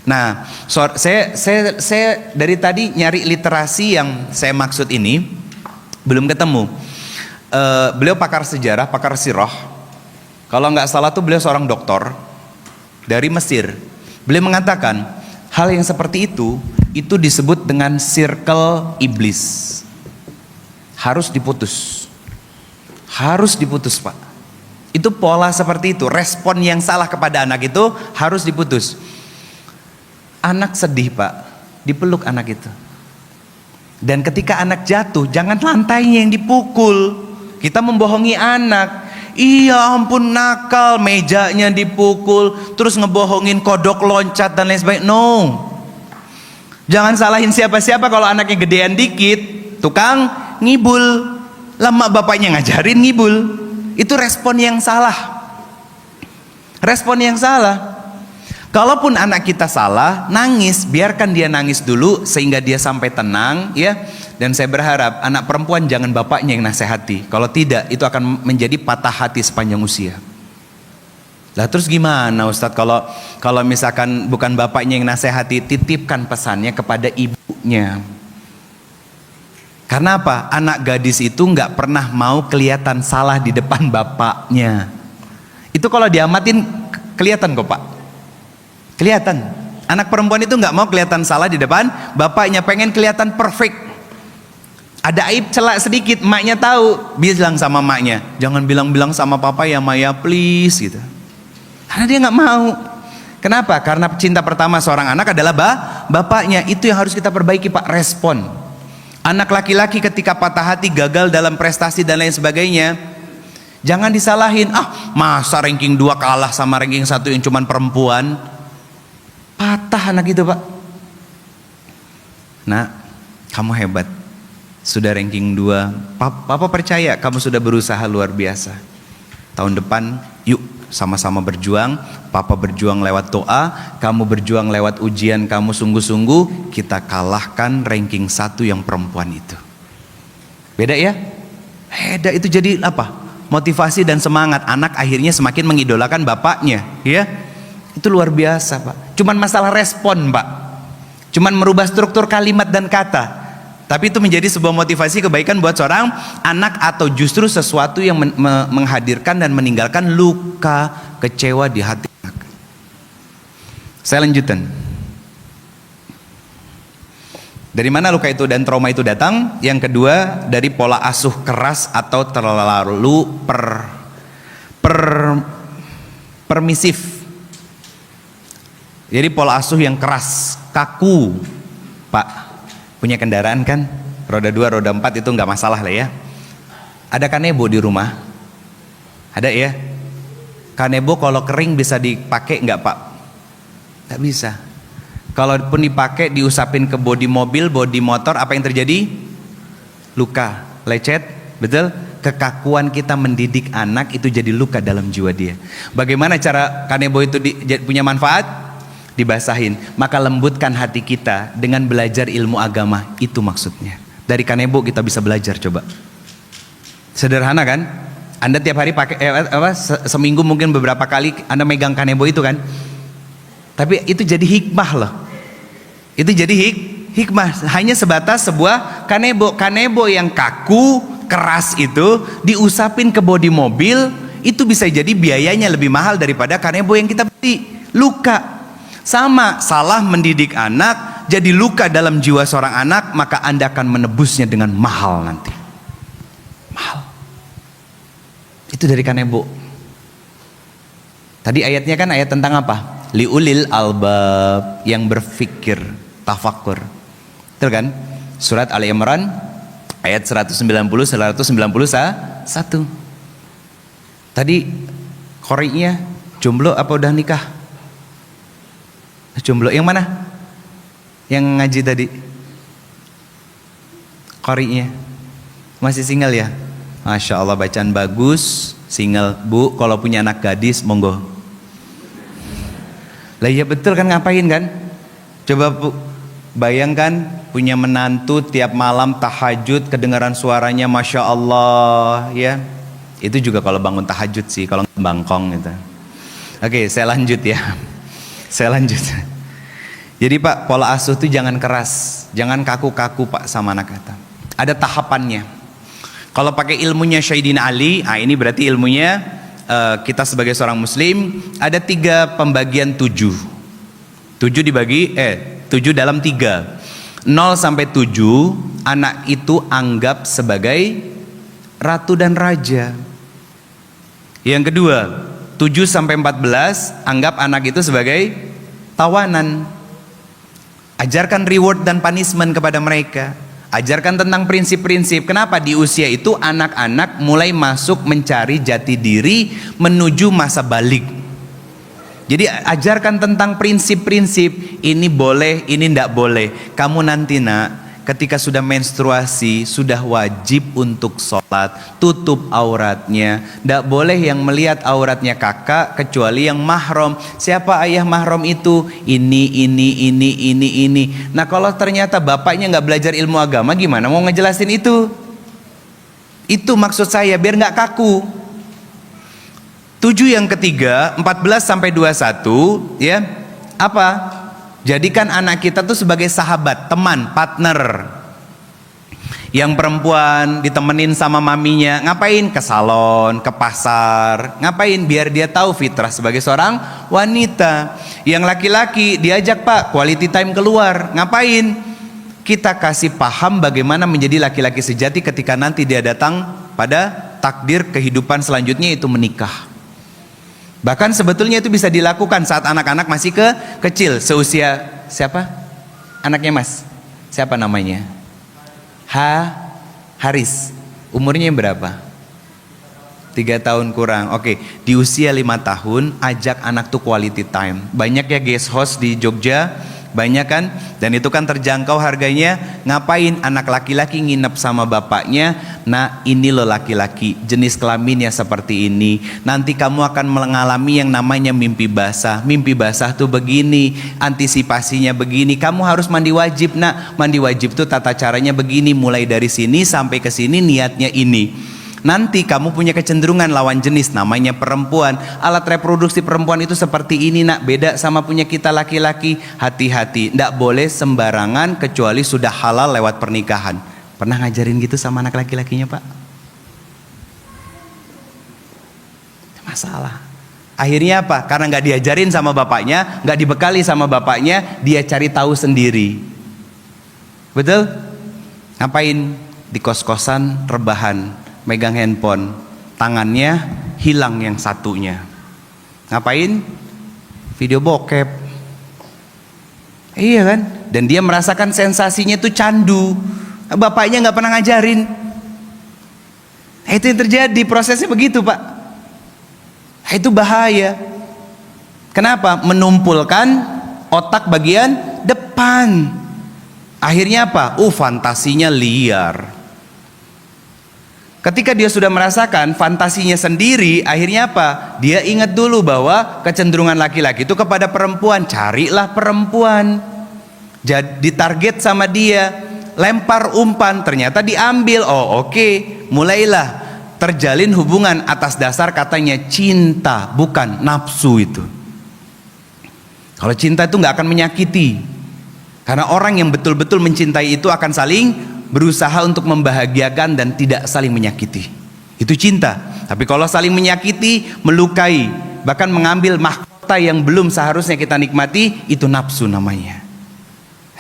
Nah, saya dari tadi nyari literasi yang saya maksud ini. Belum ketemu. Beliau pakar sejarah, pakar sirah. Kalau nggak salah tuh beliau seorang doktor dari Mesir. Beliau mengatakan hal yang seperti itu disebut dengan circle iblis. Harus diputus. Harus diputus Pak. Itu pola seperti itu. Respon yang salah kepada anak itu harus diputus. Anak sedih Pak, dipeluk anak itu. Dan ketika anak jatuh, jangan lantainya yang dipukul. Kita membohongi anak. Iya ampun nakal, mejanya dipukul, terus ngebohongin kodok loncat dan lain sebagainya. No. Jangan salahin siapa-siapa kalau anaknya gedean dikit, tukang ngibul. Lama bapaknya ngajarin ngibul. Itu respon yang salah. Respon yang salah. Kalaupun anak kita salah, nangis, biarkan dia nangis dulu sehingga dia sampai tenang ya. Dan saya berharap anak perempuan jangan bapaknya yang nasihati. Kalau tidak, itu akan menjadi patah hati sepanjang usia. Lah terus gimana Ustadz kalau misalkan bukan bapaknya yang nasihati, titipkan pesannya kepada ibunya. Karena apa? Anak gadis itu nggak pernah mau kelihatan salah di depan bapaknya. Itu kalau diamatin kelihatan kok Pak. Kelihatan. Anak perempuan itu nggak mau kelihatan salah di depan bapaknya, pengen kelihatan perfect. Ada aib celak sedikit, emaknya tahu, bilang sama emaknya, jangan bilang-bilang sama papa ya Maya please gitu. Karena dia nggak mau. Kenapa? Karena cinta pertama seorang anak adalah bapaknya. Itu yang harus kita perbaiki Pak, respon. Anak laki-laki ketika patah hati, gagal dalam prestasi dan lain sebagainya, jangan disalahin. Masa ranking 2 kalah sama ranking 1 yang cuman perempuan. Patah anak itu Pak. Nah, kamu hebat. Sudah ranking 2. Papa percaya kamu sudah berusaha luar biasa. Tahun depan yuk sama-sama berjuang. Papa berjuang lewat doa, kamu berjuang lewat ujian kamu sungguh-sungguh. Kita kalahkan ranking 1 yang perempuan itu. Beda ya? Beda. Itu jadi apa? Motivasi dan semangat. Anak akhirnya semakin mengidolakan bapaknya ya. Itu luar biasa Pak. Cuman masalah respon Pak. Cuman merubah struktur kalimat dan kata. Tapi itu menjadi sebuah motivasi kebaikan buat seorang anak, atau justru sesuatu yang menghadirkan dan meninggalkan luka, kecewa di hati anak. Saya lanjutkan. Dari mana luka itu dan trauma itu datang? Yang kedua, dari pola asuh keras atau terlalu permisif. Jadi pola asuh yang keras, kaku. Pak, punya kendaraan kan, roda 2, roda 4 itu nggak masalah lah ya. Ada kanebo di rumah? Ada ya? Kanebo kalau kering bisa dipakai nggak Pak? Nggak bisa. Kalaupun dipakai, diusapin ke bodi mobil, bodi motor, apa yang terjadi? Luka, lecet, betul? Kekakuan kita mendidik anak itu jadi luka dalam jiwa dia. Bagaimana cara kanebo itu punya manfaat? Dibasahin. Maka lembutkan hati kita dengan belajar ilmu agama. Itu maksudnya. Dari kanebo kita bisa belajar, coba. Sederhana kan? Anda tiap hari pakai seminggu mungkin beberapa kali Anda megang kanebo itu kan? Tapi itu jadi hikmah loh. Itu jadi hikmah. Hanya sebatas sebuah kanebo. Kanebo yang kaku, keras itu diusapin ke bodi mobil, itu bisa jadi biayanya lebih mahal daripada kanebo yang kita beli. Luka. Sama, salah mendidik anak jadi luka dalam jiwa seorang anak, maka Anda akan menebusnya dengan mahal nanti. Mahal. Itu dari kanebo. Tadi ayatnya kan ayat tentang apa? Liulil albab, yang berfikir, tafakur. Betul kan? Surat Ali Imran ayat 190-191. Tadi qori'nya jomblo apa udah nikah? Jomblo yang mana? Yang ngaji tadi? Qori'nya masih single ya? Masya Allah, bacaan bagus. Single. Bu, kalau punya anak gadis monggo. Lah iya betul kan, ngapain kan? Coba Bu, bayangkan punya menantu tiap malam tahajud, kedengaran suaranya Masya Allah ya. Itu juga kalau bangun tahajud sih, kalau bangkong gitu. Oke, saya lanjut ya. Saya lanjut. Jadi Pak, pola asuh itu jangan keras, jangan kaku-kaku Pak sama anak kita. Ada tahapannya. Kalau pakai ilmunya Sayyidina Ali, ini berarti ilmunya kita sebagai seorang muslim ada 3 pembagian 7. 7 dibagi 7 dalam 3. 0 sampai 7 anak itu anggap sebagai ratu dan raja. Yang kedua, 7 sampai 14 anggap anak itu sebagai tawanan. Ajarkan reward dan punishment kepada mereka. Ajarkan tentang prinsip-prinsip. Kenapa di usia itu anak-anak mulai masuk mencari jati diri menuju masa balik. Jadi ajarkan tentang prinsip-prinsip. Ini boleh, ini tidak boleh. Kamu nanti ketika sudah menstruasi sudah wajib untuk sholat, tutup auratnya. Tidak boleh yang melihat auratnya kakak kecuali yang mahram. Siapa ayah mahram itu? Ini. Nah kalau ternyata bapaknya nggak belajar ilmu agama, gimana mau ngejelasin itu? Itu maksud saya, biar nggak kaku. 7 yang ketiga, 14 sampai 21 ya. Apa? Jadikan anak kita tuh sebagai sahabat, teman, partner. Yang perempuan ditemenin sama maminya, ngapain? Ke salon, ke pasar. Ngapain? Biar dia tahu fitrah sebagai seorang wanita. Yang laki-laki diajak Pak, quality time keluar. Ngapain? Kita kasih paham bagaimana menjadi laki-laki sejati ketika nanti dia datang pada takdir kehidupan selanjutnya, itu menikah. Bahkan sebetulnya itu bisa dilakukan saat anak-anak masih kecil, seusia siapa? Anaknya Mas, siapa namanya? Haris. Umurnya berapa? 3 tahun kurang. Oke, di usia 5 tahun ajak anak tuh quality time. Banyak ya guest host di Jogja, banyak kan? Dan itu kan terjangkau harganya. Ngapain anak laki-laki nginep sama bapaknya? Nah ini loh laki-laki, jenis kelaminnya seperti ini. Nanti kamu akan mengalami yang namanya mimpi basah. Mimpi basah tuh begini, antisipasinya begini. Kamu harus mandi wajib mandi wajib tuh tata caranya begini. Mulai dari sini sampai ke sini niatnya ini. Nanti kamu punya kecenderungan lawan jenis, namanya perempuan. Alat reproduksi perempuan itu seperti ini beda sama punya kita laki-laki. Hati-hati, tidak boleh sembarangan kecuali sudah halal lewat pernikahan. Pernah ngajarin gitu sama anak laki-lakinya Pak? Masalah. Akhirnya apa? Karena nggak diajarin sama bapaknya, nggak dibekali sama bapaknya, dia cari tahu sendiri. Betul? Ngapain? Di kos-kosan rebahan, megang handphone, tangannya hilang yang satunya. Ngapain? Video bokep. Iya kan? Dan dia merasakan sensasinya itu candu. Bapaknya nggak pernah ngajarin. Itu yang terjadi, prosesnya begitu Pak. Itu bahaya. Kenapa? Menumpulkan otak bagian depan. Akhirnya apa? Fantasinya liar. Ketika dia sudah merasakan fantasinya sendiri, akhirnya apa? Dia ingat dulu bahwa kecenderungan laki-laki itu kepada perempuan. Carilah perempuan. Jadi target sama dia. Lempar umpan, ternyata diambil. Oke. Mulailah terjalin hubungan atas dasar katanya cinta, bukan nafsu itu. Kalau cinta itu nggak akan menyakiti. Karena orang yang betul-betul mencintai itu akan saling berusaha untuk membahagiakan dan tidak saling menyakiti. Itu cinta. Tapi kalau saling menyakiti, melukai, bahkan mengambil mahkota yang belum seharusnya kita nikmati, itu nafsu namanya.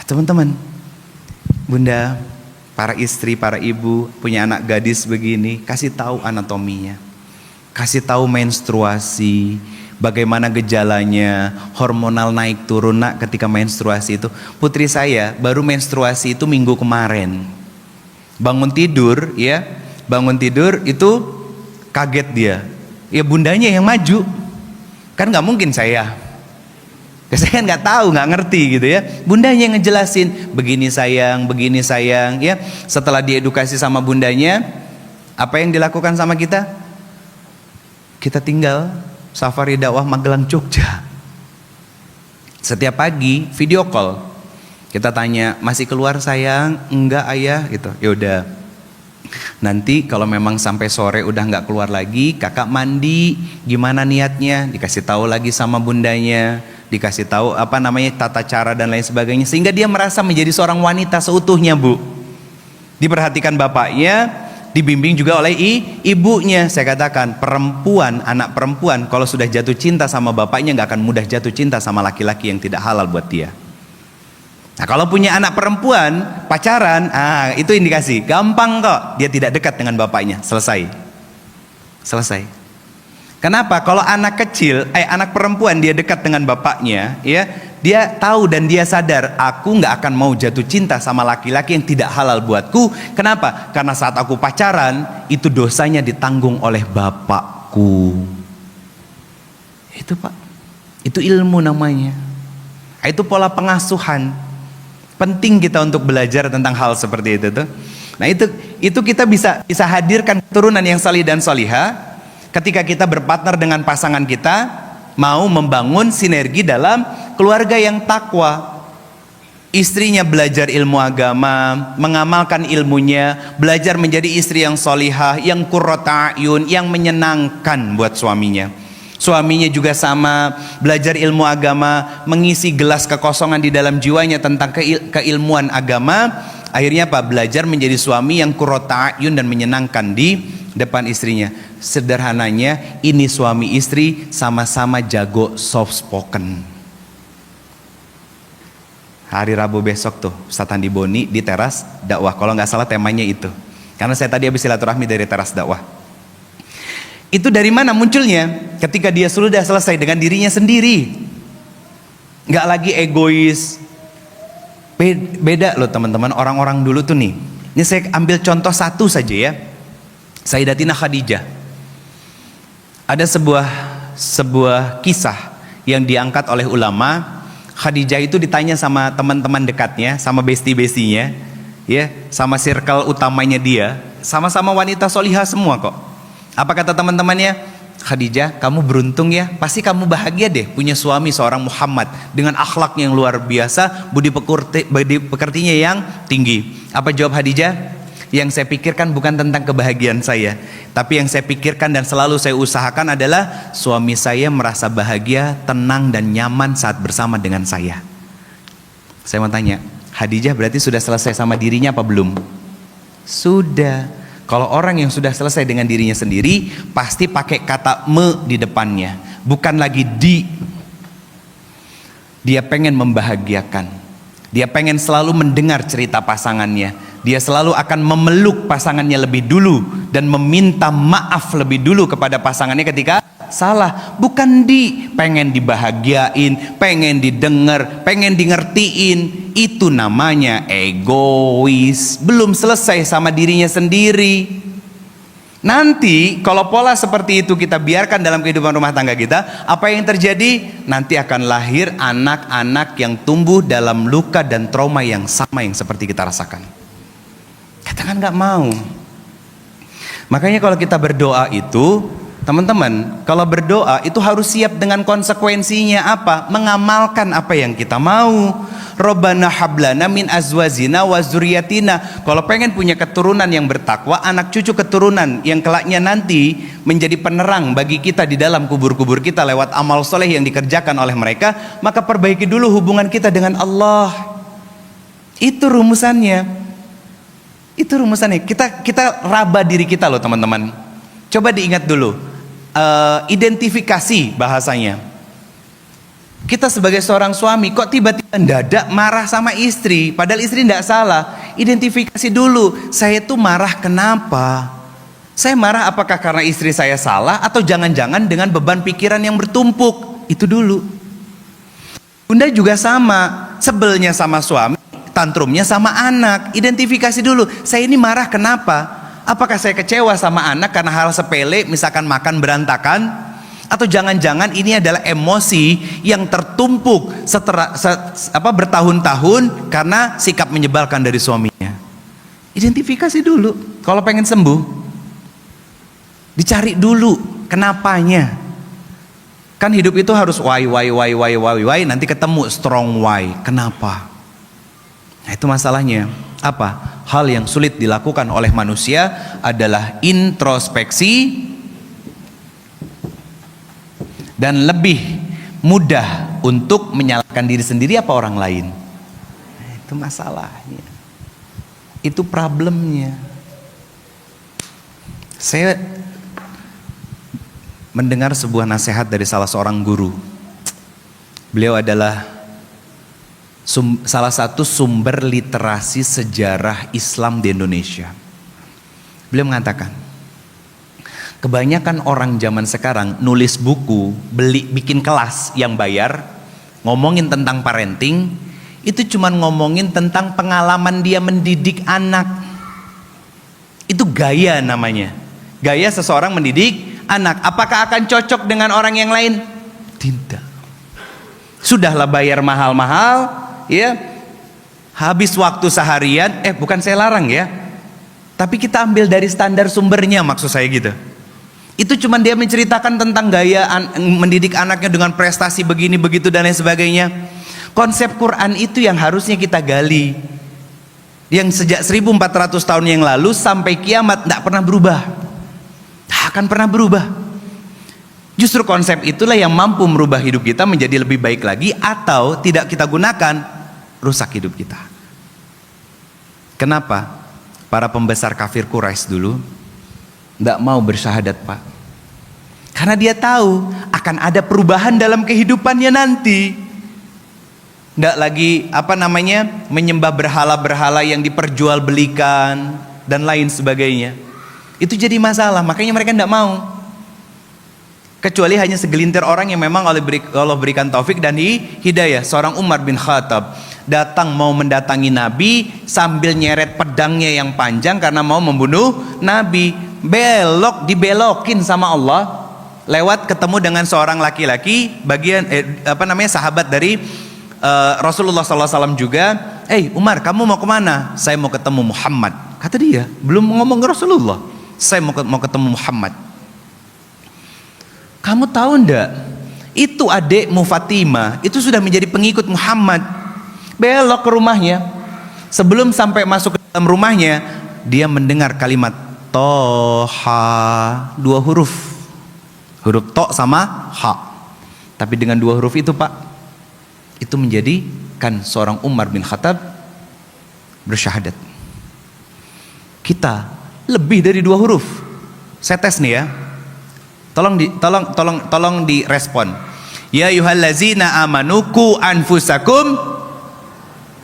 Teman-teman, Bunda, para istri, para ibu punya anak gadis begini, kasih tahu anatominya, kasih tahu menstruasi, bagaimana gejalanya, hormonal naik turun nak ketika menstruasi itu. Putri saya baru menstruasi itu minggu kemarin. Bangun tidur itu kaget dia. Ya bundanya yang maju. Kan nggak mungkin saya kan nggak tahu, nggak ngerti gitu ya. Bundanya yang ngejelasin, begini sayang ya. Setelah diedukasi sama bundanya, apa yang dilakukan sama kita? Kita tinggal safari dakwah Magelang Jogja. Setiap pagi video call, kita tanya, masih keluar sayang? Enggak ayah gitu. Ya udah, nanti kalau memang sampai sore udah nggak keluar lagi, kakak mandi, gimana niatnya? Dikasih tahu lagi sama bundanya, dikasih tahu tata cara dan lain sebagainya, sehingga dia merasa menjadi seorang wanita seutuhnya, Bu. Diperhatikan bapaknya, dibimbing juga oleh ibunya. Saya katakan, anak perempuan kalau sudah jatuh cinta sama bapaknya nggak akan mudah jatuh cinta sama laki-laki yang tidak halal buat dia. Nah, kalau punya anak perempuan pacaran, itu indikasi gampang kok dia tidak dekat dengan bapaknya. Selesai. Kenapa? Kalau anak perempuan dia dekat dengan bapaknya, ya, dia tahu dan dia sadar, aku nggak akan mau jatuh cinta sama laki-laki yang tidak halal buatku. Kenapa? Karena saat aku pacaran, itu dosanya ditanggung oleh bapakku. Itu Pak, itu ilmu namanya. Itu pola pengasuhan. Penting kita untuk belajar tentang hal seperti itu tuh. Nah itu kita bisa hadirkan keturunan yang salih dan solihah ketika kita berpartner dengan pasangan kita, mau membangun sinergi dalam keluarga yang takwa. Istrinya belajar ilmu agama, mengamalkan ilmunya, belajar menjadi istri yang solihah, yang qurrata a'yun, yang menyenangkan buat suaminya. Suaminya juga sama, belajar ilmu agama, mengisi gelas kekosongan di dalam jiwanya tentang keilmuan agama. Akhirnya apa? Belajar menjadi suami yang qurrata a'yun dan menyenangkan di depan istrinya. Sederhananya, ini suami istri sama-sama jago soft spoken. Hari Rabu besok tuh Ustaz Andi Boni di teras dakwah, kalau nggak salah temanya itu, karena saya tadi habis silaturahmi dari teras dakwah. Itu dari mana munculnya? Ketika dia sudah selesai dengan dirinya sendiri, nggak lagi egois. Beda loh teman-teman, orang-orang dulu tuh nih. Ini saya ambil contoh satu saja ya. Sayyidatina Khadijah. Ada sebuah kisah yang diangkat oleh ulama. Khadijah itu ditanya sama teman-teman dekatnya, sama besti-bestinya, ya, sama circle utamanya dia, sama-sama wanita solihah semua kok. Apa kata teman-temannya? Khadijah, kamu beruntung ya, pasti kamu bahagia deh punya suami seorang Muhammad dengan akhlak yang luar biasa, budi pekertinya yang tinggi. Apa jawab Khadijah? Yang saya pikirkan bukan tentang kebahagiaan saya, tapi yang saya pikirkan dan selalu saya usahakan adalah suami saya merasa bahagia, tenang dan nyaman saat bersama dengan saya. Saya mau tanya, Khadijah berarti sudah selesai sama dirinya apa belum? Sudah. Kalau orang yang sudah selesai dengan dirinya sendiri, pasti pakai kata me di depannya, bukan lagi di. Dia pengen membahagiakan, dia pengen selalu mendengar cerita pasangannya, dia selalu akan memeluk pasangannya lebih dulu dan meminta maaf lebih dulu kepada pasangannya ketika salah. Bukan pengen dibahagiain, pengen didengar, pengen di ngertiin. Itu namanya egois, belum selesai sama dirinya sendiri. Nanti kalau pola seperti itu kita biarkan dalam kehidupan rumah tangga kita, apa yang terjadi? Nanti akan lahir anak-anak yang tumbuh dalam luka dan trauma yang sama yang seperti kita rasakan. Kita kan gak mau. Makanya kalau kita berdoa itu, teman-teman, kalau berdoa itu harus siap dengan konsekuensinya apa? Mengamalkan apa yang kita mau. Robbana hablana min azwazina wa zuriyatina. Kalau pengen punya keturunan yang bertakwa, anak cucu keturunan yang kelaknya nanti menjadi penerang bagi kita di dalam kubur-kubur kita lewat amal soleh yang dikerjakan oleh mereka, maka perbaiki dulu hubungan kita dengan Allah. Itu rumusannya. Kita raba diri kita loh teman-teman. Coba diingat dulu, identifikasi bahasanya. Kita sebagai seorang suami kok tiba-tiba mendadak marah sama istri, padahal istri tidak salah. Identifikasi dulu, saya tuh marah kenapa? Saya marah apakah karena istri saya salah atau jangan-jangan dengan beban pikiran yang bertumpuk? Itu dulu. Bunda juga sama, sebelnya sama suami, tantrumnya sama anak. Identifikasi dulu, saya ini marah kenapa? Apakah saya kecewa sama anak karena hal sepele, misalkan makan berantakan? Atau jangan-jangan ini adalah emosi yang tertumpuk bertahun-tahun karena sikap menyebalkan dari suaminya? Identifikasi dulu. Kalau pengen sembuh, dicari dulu kenapanya. Kan hidup itu harus why, nanti ketemu strong why. Kenapa? Nah, itu masalahnya. Apa? Hal yang sulit dilakukan oleh manusia adalah introspeksi, dan lebih mudah untuk menyalahkan diri sendiri apa orang lain. Nah, itu masalahnya. Itu problemnya. Saya mendengar sebuah nasihat dari salah seorang guru. Beliau adalah salah satu sumber literasi sejarah Islam di Indonesia. Beliau mengatakan, kebanyakan orang zaman sekarang nulis buku, bikin kelas yang bayar, ngomongin tentang parenting, itu cuman ngomongin tentang pengalaman dia mendidik anak. Itu gaya namanya. Gaya seseorang mendidik anak. Apakah akan cocok dengan orang yang lain? Tidak. Sudahlah bayar mahal-mahal, ya. Habis waktu seharian, bukan saya larang ya. Tapi kita ambil dari standar sumbernya, maksud saya gitu. Itu cuman dia menceritakan tentang gaya mendidik anaknya dengan prestasi begini begitu dan lain sebagainya. Konsep Quran itu yang harusnya kita gali. Yang sejak 1400 tahun yang lalu sampai kiamat tidak pernah berubah. Akan pernah berubah. Justru konsep itulah yang mampu merubah hidup kita menjadi lebih baik lagi, atau tidak kita gunakan, rusak hidup kita. Kenapa? Para pembesar kafir Quraisy dulu tidak mau bersyahadat, Pak. Karena dia tahu akan ada perubahan dalam kehidupannya nanti. Tidak lagi menyembah berhala-berhala yang diperjualbelikan dan lain sebagainya. Itu jadi masalah, makanya mereka tidak mau. Kecuali hanya segelintir orang yang memang Allah berikan taufik dan hidayah. Seorang Umar bin Khattab datang mau mendatangi Nabi sambil nyeret pedangnya yang panjang karena mau membunuh Nabi. Dibelokin sama Allah lewat ketemu dengan seorang laki-laki sahabat dari Rasulullah SAW juga. Umar, kamu mau kemana? Saya mau ketemu Muhammad. Kata dia, belum ngomong ke Rasulullah, saya mau ketemu Muhammad. Kamu tahu ndak? Itu adikmu Fatimah, itu sudah menjadi pengikut Muhammad. Belok ke rumahnya. Sebelum sampai masuk ke dalam rumahnya, dia mendengar kalimat Toha, 2 huruf. Huruf to sama ha. Tapi dengan 2 huruf itu, Pak, itu menjadikan seorang Umar bin Khattab bersyahadat. Kita lebih dari 2 huruf. Saya tes nih ya. Tolong direspon. Ya ayyuhallazina amanu qu anfusakum.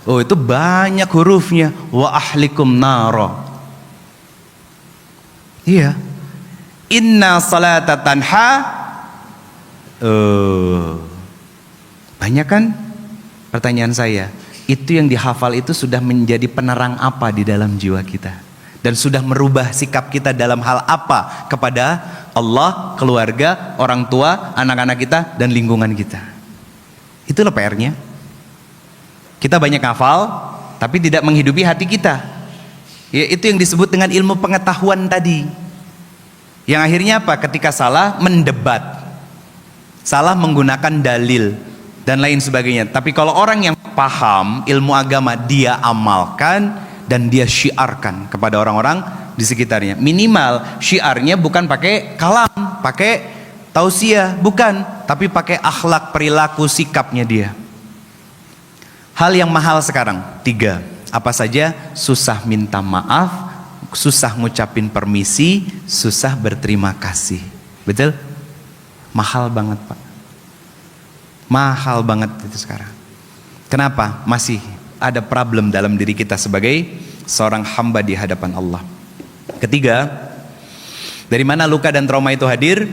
Oh, itu banyak hurufnya. Wa ahlikum nara. Iya. Inna salata tanha. Banyak kan? Pertanyaan saya, itu yang dihafal itu sudah menjadi penerang apa di dalam jiwa kita? Dan sudah merubah sikap kita dalam hal apa kepada Allah, keluarga, orang tua, anak-anak kita, dan lingkungan kita. Itulah PR-nya. Kita banyak hafal, tapi tidak menghidupi hati kita. Ya, itu yang disebut dengan ilmu pengetahuan tadi. Yang akhirnya apa? Ketika salah, mendebat. Salah menggunakan dalil dan lain sebagainya. Tapi kalau orang yang paham ilmu agama, dia amalkan dan dia syiarkan kepada orang-orang di sekitarnya. Minimal syiarnya bukan pakai kalam, pakai tausiah, bukan, tapi pakai akhlak, perilaku, sikapnya dia. Hal yang mahal sekarang 3. Apa saja? Susah minta maaf, susah ngucapin permisi, susah berterima kasih. Betul? Mahal banget, Pak. Mahal banget itu sekarang. Kenapa? Masih ada problem dalam diri kita sebagai seorang hamba di hadapan Allah. Ketiga, Dari mana luka dan trauma itu hadir?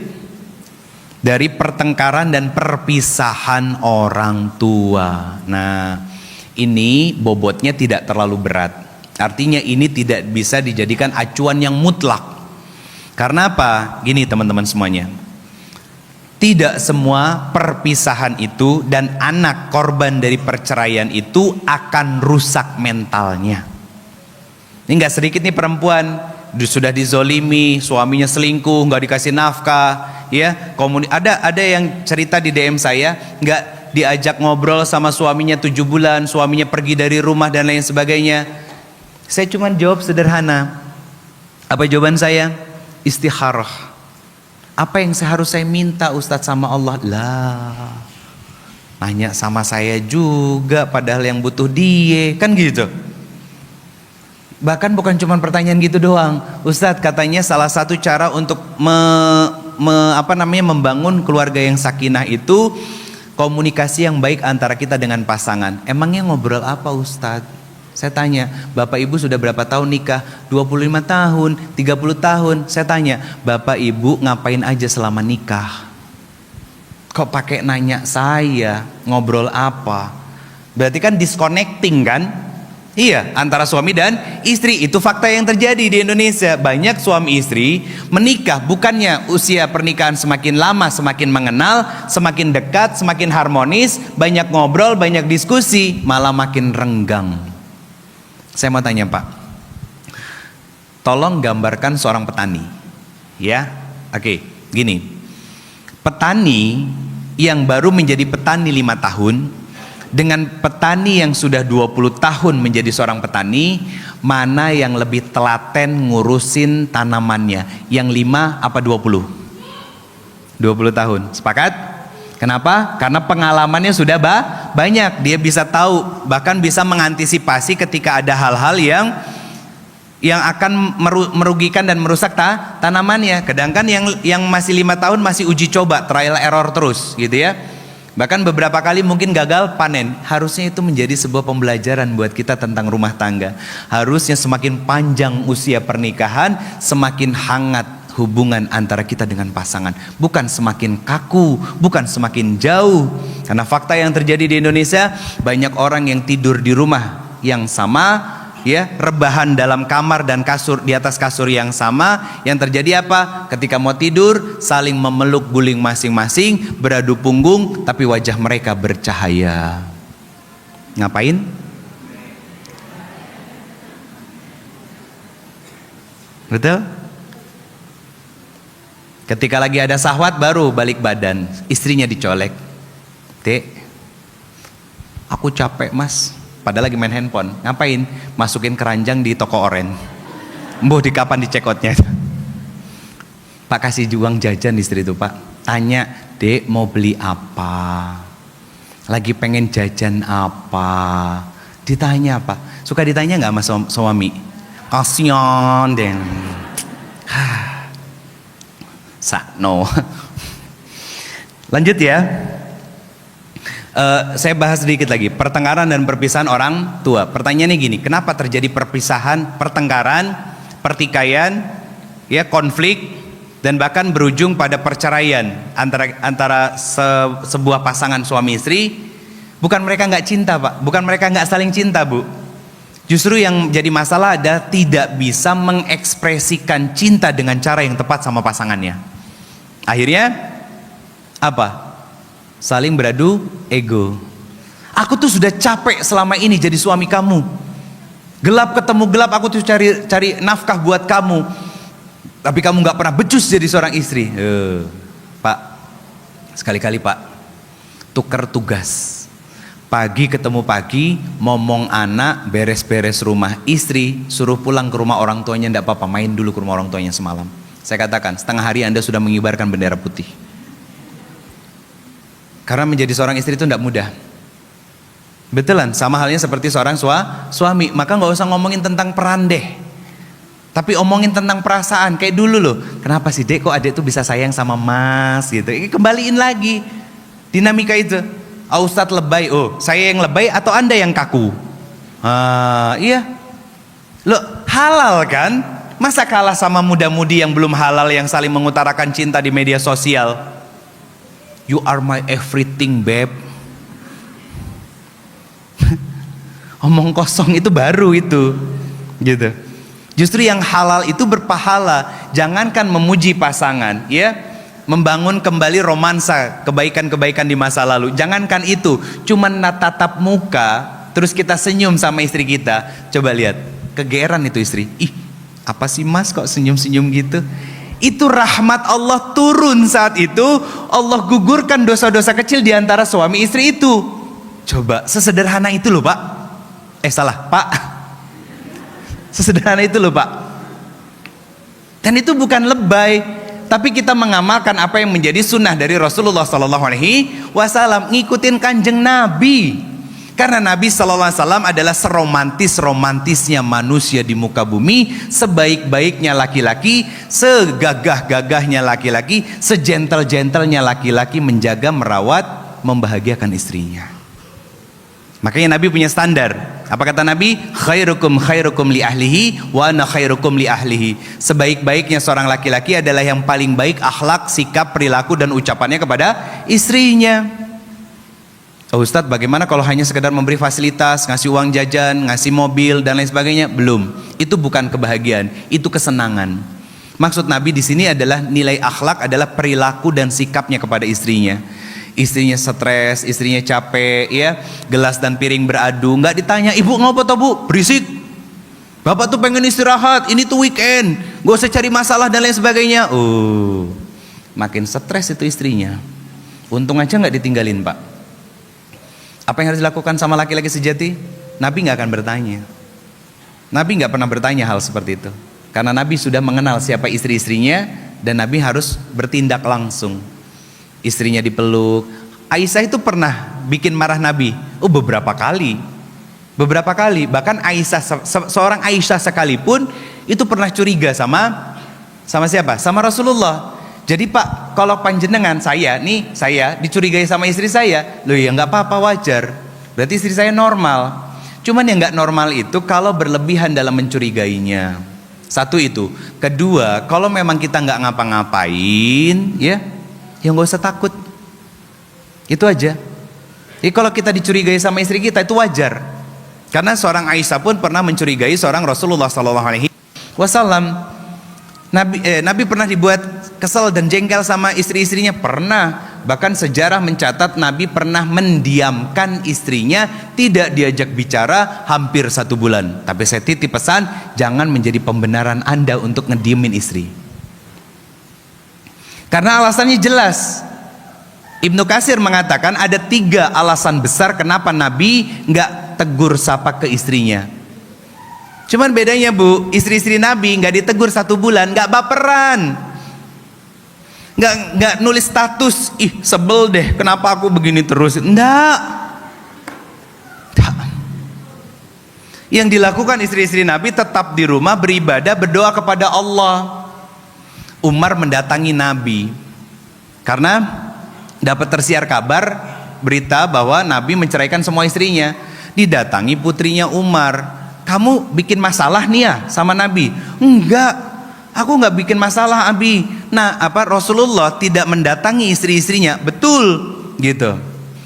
Dari pertengkaran dan perpisahan orang tua. Nah, ini bobotnya tidak terlalu berat. Artinya ini tidak bisa dijadikan acuan yang mutlak. Karena apa? Gini teman-teman semuanya. Tidak semua perpisahan itu dan anak korban dari perceraian itu akan rusak mentalnya. Ini nggak sedikit nih perempuan sudah dizolimi, suaminya selingkuh, nggak dikasih nafkah, ya. Ada yang cerita di DM saya, nggak diajak ngobrol sama suaminya 7 bulan, suaminya pergi dari rumah dan lain sebagainya. Saya cuma jawab sederhana. Apa jawaban saya? Istikharah. Apa yang harus saya minta Ustadz sama Allah? Lah, nanya sama saya juga padahal yang butuh dia, kan gitu. Bahkan bukan cuma pertanyaan gitu doang. Ustadz, katanya salah satu cara untuk membangun keluarga yang sakinah itu komunikasi yang baik antara kita dengan pasangan. Emangnya ngobrol apa Ustadz? Saya tanya, Bapak Ibu sudah berapa tahun nikah? 25 tahun, 30 tahun. Saya tanya, Bapak Ibu ngapain aja selama nikah? Kok pakai nanya saya, ngobrol apa? Berarti kan disconnecting kan? Iya, antara suami dan istri. Itu fakta yang terjadi di Indonesia. Banyak suami istri menikah, bukannya usia pernikahan semakin lama, semakin mengenal, semakin dekat, semakin harmonis, banyak ngobrol, banyak diskusi, malah makin renggang. Saya mau tanya Pak, tolong gambarkan seorang petani. Ya, oke, gini. Petani yang baru menjadi petani 5 tahun dengan petani yang sudah 20 tahun menjadi seorang petani, mana yang lebih telaten ngurusin tanamannya? Yang 5 apa 20? 20 tahun. Sepakat? Kenapa? Karena pengalamannya sudah banyak. Dia bisa tahu, bahkan bisa mengantisipasi ketika ada hal-hal yang akan merugikan dan merusak tanamannya. Sedangkan yang masih 5 tahun masih uji coba, trial error terus, gitu ya. Bahkan beberapa kali mungkin gagal panen. Harusnya itu menjadi sebuah pembelajaran buat kita tentang rumah tangga. Harusnya semakin panjang usia pernikahan, semakin hangat hubungan antara kita dengan pasangan, bukan semakin kaku, bukan semakin jauh. Karena fakta yang terjadi di Indonesia, banyak orang yang tidur di rumah yang sama, ya, rebahan dalam kamar dan kasur, di atas kasur yang sama. Yang terjadi apa? Ketika mau tidur, saling memeluk guling masing-masing, beradu punggung, tapi wajah mereka bercahaya. Ngapain? Betul? Ketika lagi ada syahwat baru balik badan, istrinya dicolek. Dek, aku capek mas. Padahal lagi main handphone. Ngapain? Masukin keranjang di toko oren. Mbuh di kapan dicekotnya. Pak kasih uang jajan istri itu Pak. Tanya, dek mau beli apa? Lagi pengen jajan apa? Ditanya Pak. Suka ditanya nggak mas suami? Kasian deh. No. Lanjut ya. Saya bahas sedikit lagi pertengkaran dan perpisahan orang tua. Pertanyaannya gini, kenapa terjadi perpisahan, pertengkaran, pertikaian, ya, konflik, dan bahkan berujung pada perceraian antara sebuah pasangan suami istri? Bukan mereka nggak cinta Pak, bukan mereka nggak saling cinta Bu. Justru yang jadi masalah adalah tidak bisa mengekspresikan cinta dengan cara yang tepat sama pasangannya. Akhirnya apa? Saling beradu ego. Aku tuh sudah capek selama ini jadi suami kamu. Gelap ketemu gelap, aku tuh cari nafkah buat kamu. Tapi kamu nggak pernah becus jadi seorang istri. Pak, sekali-kali Pak, tuker tugas. Pagi ketemu pagi, ngomong anak, beres-beres rumah. Istri suruh pulang ke rumah orang tuanya, enggak apa-apa, main dulu ke rumah orang tuanya semalam. Saya katakan, setengah hari Anda sudah mengibarkan bendera putih. Karena menjadi seorang istri itu enggak mudah. Betulan, sama halnya seperti seorang suami. Maka nggak usah ngomongin tentang peran deh, tapi omongin tentang perasaan. Kayak dulu loh, kenapa sih dek kok adek tuh bisa sayang sama mas gitu. Kembaliin lagi dinamika itu. Ustadz lebay, saya yang lebay atau Anda yang kaku? Iya. Loh, halal kan? Masa kalah sama muda-mudi yang belum halal yang saling mengutarakan cinta di media sosial? You are my everything, babe. Omong kosong itu baru itu, gitu. Justru yang halal itu berpahala. Jangankan memuji pasangan, ya, membangun kembali romansa, kebaikan-kebaikan di masa lalu. Jangankan itu, cuman tatap muka, terus kita senyum sama istri kita. Coba lihat, kegeeran itu istri. Ih, apa sih mas kok senyum-senyum gitu? Itu rahmat Allah turun saat itu. Allah gugurkan dosa-dosa kecil di antara suami istri itu. Coba, sesederhana itu loh pak. Salah pak. Sesederhana itu loh pak. Dan itu bukan lebay, tapi kita mengamalkan apa yang menjadi sunnah dari Rasulullah SAW, ngikutin kanjeng Nabi. Karena Nabi SAW adalah seromantis-romantisnya manusia di muka bumi, sebaik-baiknya laki-laki, segagah-gagahnya laki-laki, segentle-gentlenya laki-laki menjaga, merawat, membahagiakan istrinya. Makanya Nabi punya standar. Apa kata Nabi? Khairukum khairukum li ahlihi wa ana khairukum li ahlihi. Sebaik-baiknya seorang laki-laki adalah yang paling baik akhlak, sikap, perilaku dan ucapannya kepada istrinya. Oh Ustadz, bagaimana kalau hanya sekedar memberi fasilitas, ngasih uang jajan, ngasih mobil dan lain sebagainya? Belum. Itu bukan kebahagiaan, itu kesenangan. Maksud Nabi di sini adalah nilai akhlak adalah perilaku dan sikapnya kepada istrinya. Istrinya stres, istrinya capek, ya, gelas dan piring beradu, nggak ditanya, ibu ngopo toh bu, berisik. Bapak tuh pengen istirahat, ini tuh weekend, gak usah cari masalah dan lain sebagainya. Makin stres itu istrinya. Untung aja nggak ditinggalin pak. Apa yang harus dilakukan sama laki-laki sejati? Nabi nggak akan bertanya. Nabi nggak pernah bertanya hal seperti itu, karena Nabi sudah mengenal siapa istri-istrinya dan Nabi harus bertindak langsung. Istrinya dipeluk. Aisyah itu pernah bikin marah Nabi. Beberapa kali. Bahkan Aisyah, seorang Aisyah sekalipun itu pernah curiga sama siapa? Sama Rasulullah. Jadi pak, kalau panjenengan saya dicurigai sama istri saya, loh ya nggak apa-apa, wajar. Berarti istri saya normal. Cuman yang nggak normal itu kalau berlebihan dalam mencurigainya. Satu itu. Kedua, kalau memang kita nggak ngapa-ngapain, ya nggak usah takut. Itu aja. Jadi kalau kita dicurigai sama istri kita itu wajar. Karena seorang Aisyah pun pernah mencurigai seorang Rasulullah SAW. Nabi pernah dibuat kesel dan jengkel sama istri-istrinya, pernah. Bahkan sejarah mencatat Nabi pernah mendiamkan istrinya, tidak diajak bicara hampir 1 bulan. Tapi saya titip pesan, jangan menjadi pembenaran Anda untuk ngediemin istri. Karena alasannya jelas. Ibnu Katsir mengatakan ada 3 alasan besar kenapa Nabi nggak tegur sapa ke istrinya. Cuman bedanya bu, istri-istri Nabi nggak ditegur 1 bulan, nggak baperan, nggak nulis status, ih sebel deh, kenapa aku begini terus? Nggak. Yang dilakukan istri-istri Nabi tetap di rumah beribadah, berdoa kepada Allah. Umar mendatangi Nabi karena dapat tersiar kabar berita bahwa Nabi menceraikan semua istrinya. Didatangi putrinya Umar, kamu bikin masalah nih ya sama Nabi? Enggak, aku nggak bikin masalah Abi. Nah Rasulullah tidak mendatangi istri-istrinya, betul gitu.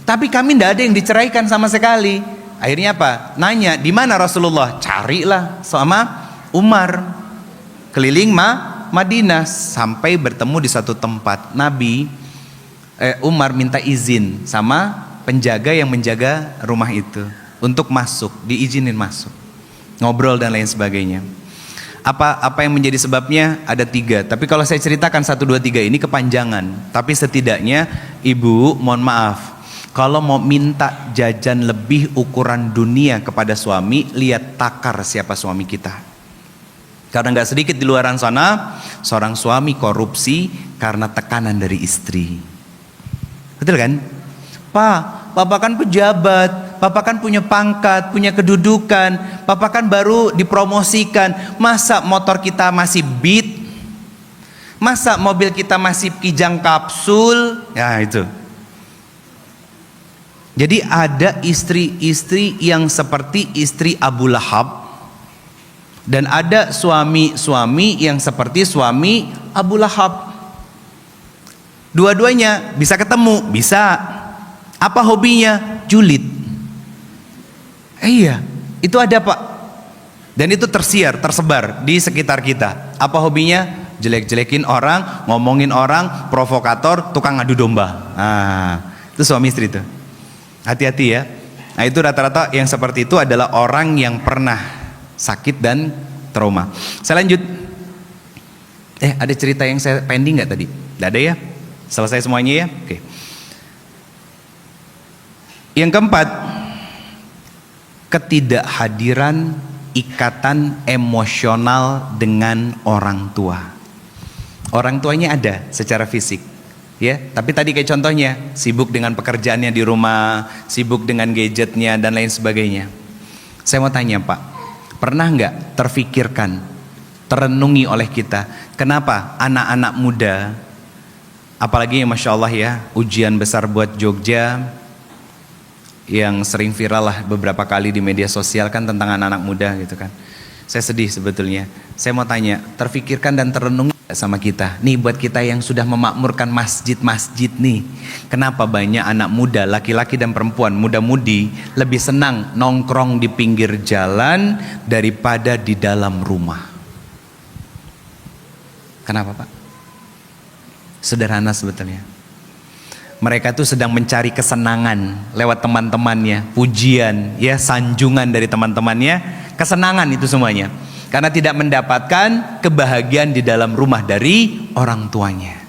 Tapi kami tidak ada yang diceraikan sama sekali. Akhirnya apa? Nanya di mana Rasulullah? Carilah sama Umar, keliling Madinah sampai bertemu di satu tempat. Umar minta izin sama penjaga yang menjaga rumah itu untuk masuk, diizinin masuk, ngobrol dan lain sebagainya. Apa yang menjadi sebabnya? Ada 3. Tapi kalau saya ceritakan 1, 2, 3 ini kepanjangan. Tapi setidaknya ibu, mohon maaf, kalau mau minta jajan lebih ukuran dunia kepada suami, lihat takar siapa suami kita. Karena nggak sedikit di luaran sana seorang suami korupsi karena tekanan dari istri. Betul kan? Pak, Bapak kan pejabat, Bapak kan punya pangkat, punya kedudukan, Bapak kan baru dipromosikan. Masa motor kita masih Beat? Masa mobil kita masih Kijang kapsul? Ya itu. Jadi ada istri-istri yang seperti istri Abu Lahab. Dan ada suami-suami yang seperti suami Abu Lahab. Dua-duanya bisa ketemu, bisa. Apa hobinya? Julid. Iya, itu ada Pak. Dan itu tersebar di sekitar kita. Apa hobinya? Jelek-jelekin orang, ngomongin orang, provokator, tukang adu domba. Itu suami istri itu. Hati-hati ya. Nah itu rata-rata yang seperti itu adalah orang yang pernah sakit dan trauma. Saya lanjut. Ada cerita yang saya pending nggak tadi? Nggak ada ya? Selesai semuanya ya? Oke. Yang keempat, ketidakhadiran ikatan emosional dengan orang tua. Orang tuanya ada secara fisik, ya. Tapi tadi kayak contohnya, sibuk dengan pekerjaannya di rumah, sibuk dengan gadgetnya dan lain sebagainya. Saya mau tanya Pak, pernah nggak terfikirkan, terenungi oleh kita, kenapa anak-anak muda, apalagi yang Masya Allah ya, ujian besar buat Jogja, yang sering viral lah beberapa kali di media sosial kan tentang anak-anak muda gitu kan. Saya sedih sebetulnya. Saya mau tanya, terfikirkan dan terenung sama kita nih, buat kita yang sudah memakmurkan masjid-masjid nih, kenapa banyak anak muda, laki-laki dan perempuan, muda-mudi lebih senang nongkrong di pinggir jalan daripada di dalam rumah? Kenapa Pak? Sederhana sebetulnya. Mereka tuh sedang mencari kesenangan lewat teman-temannya, pujian, ya, sanjungan dari teman-temannya, kesenangan itu semuanya. Karena tidak mendapatkan kebahagiaan di dalam rumah dari orang tuanya.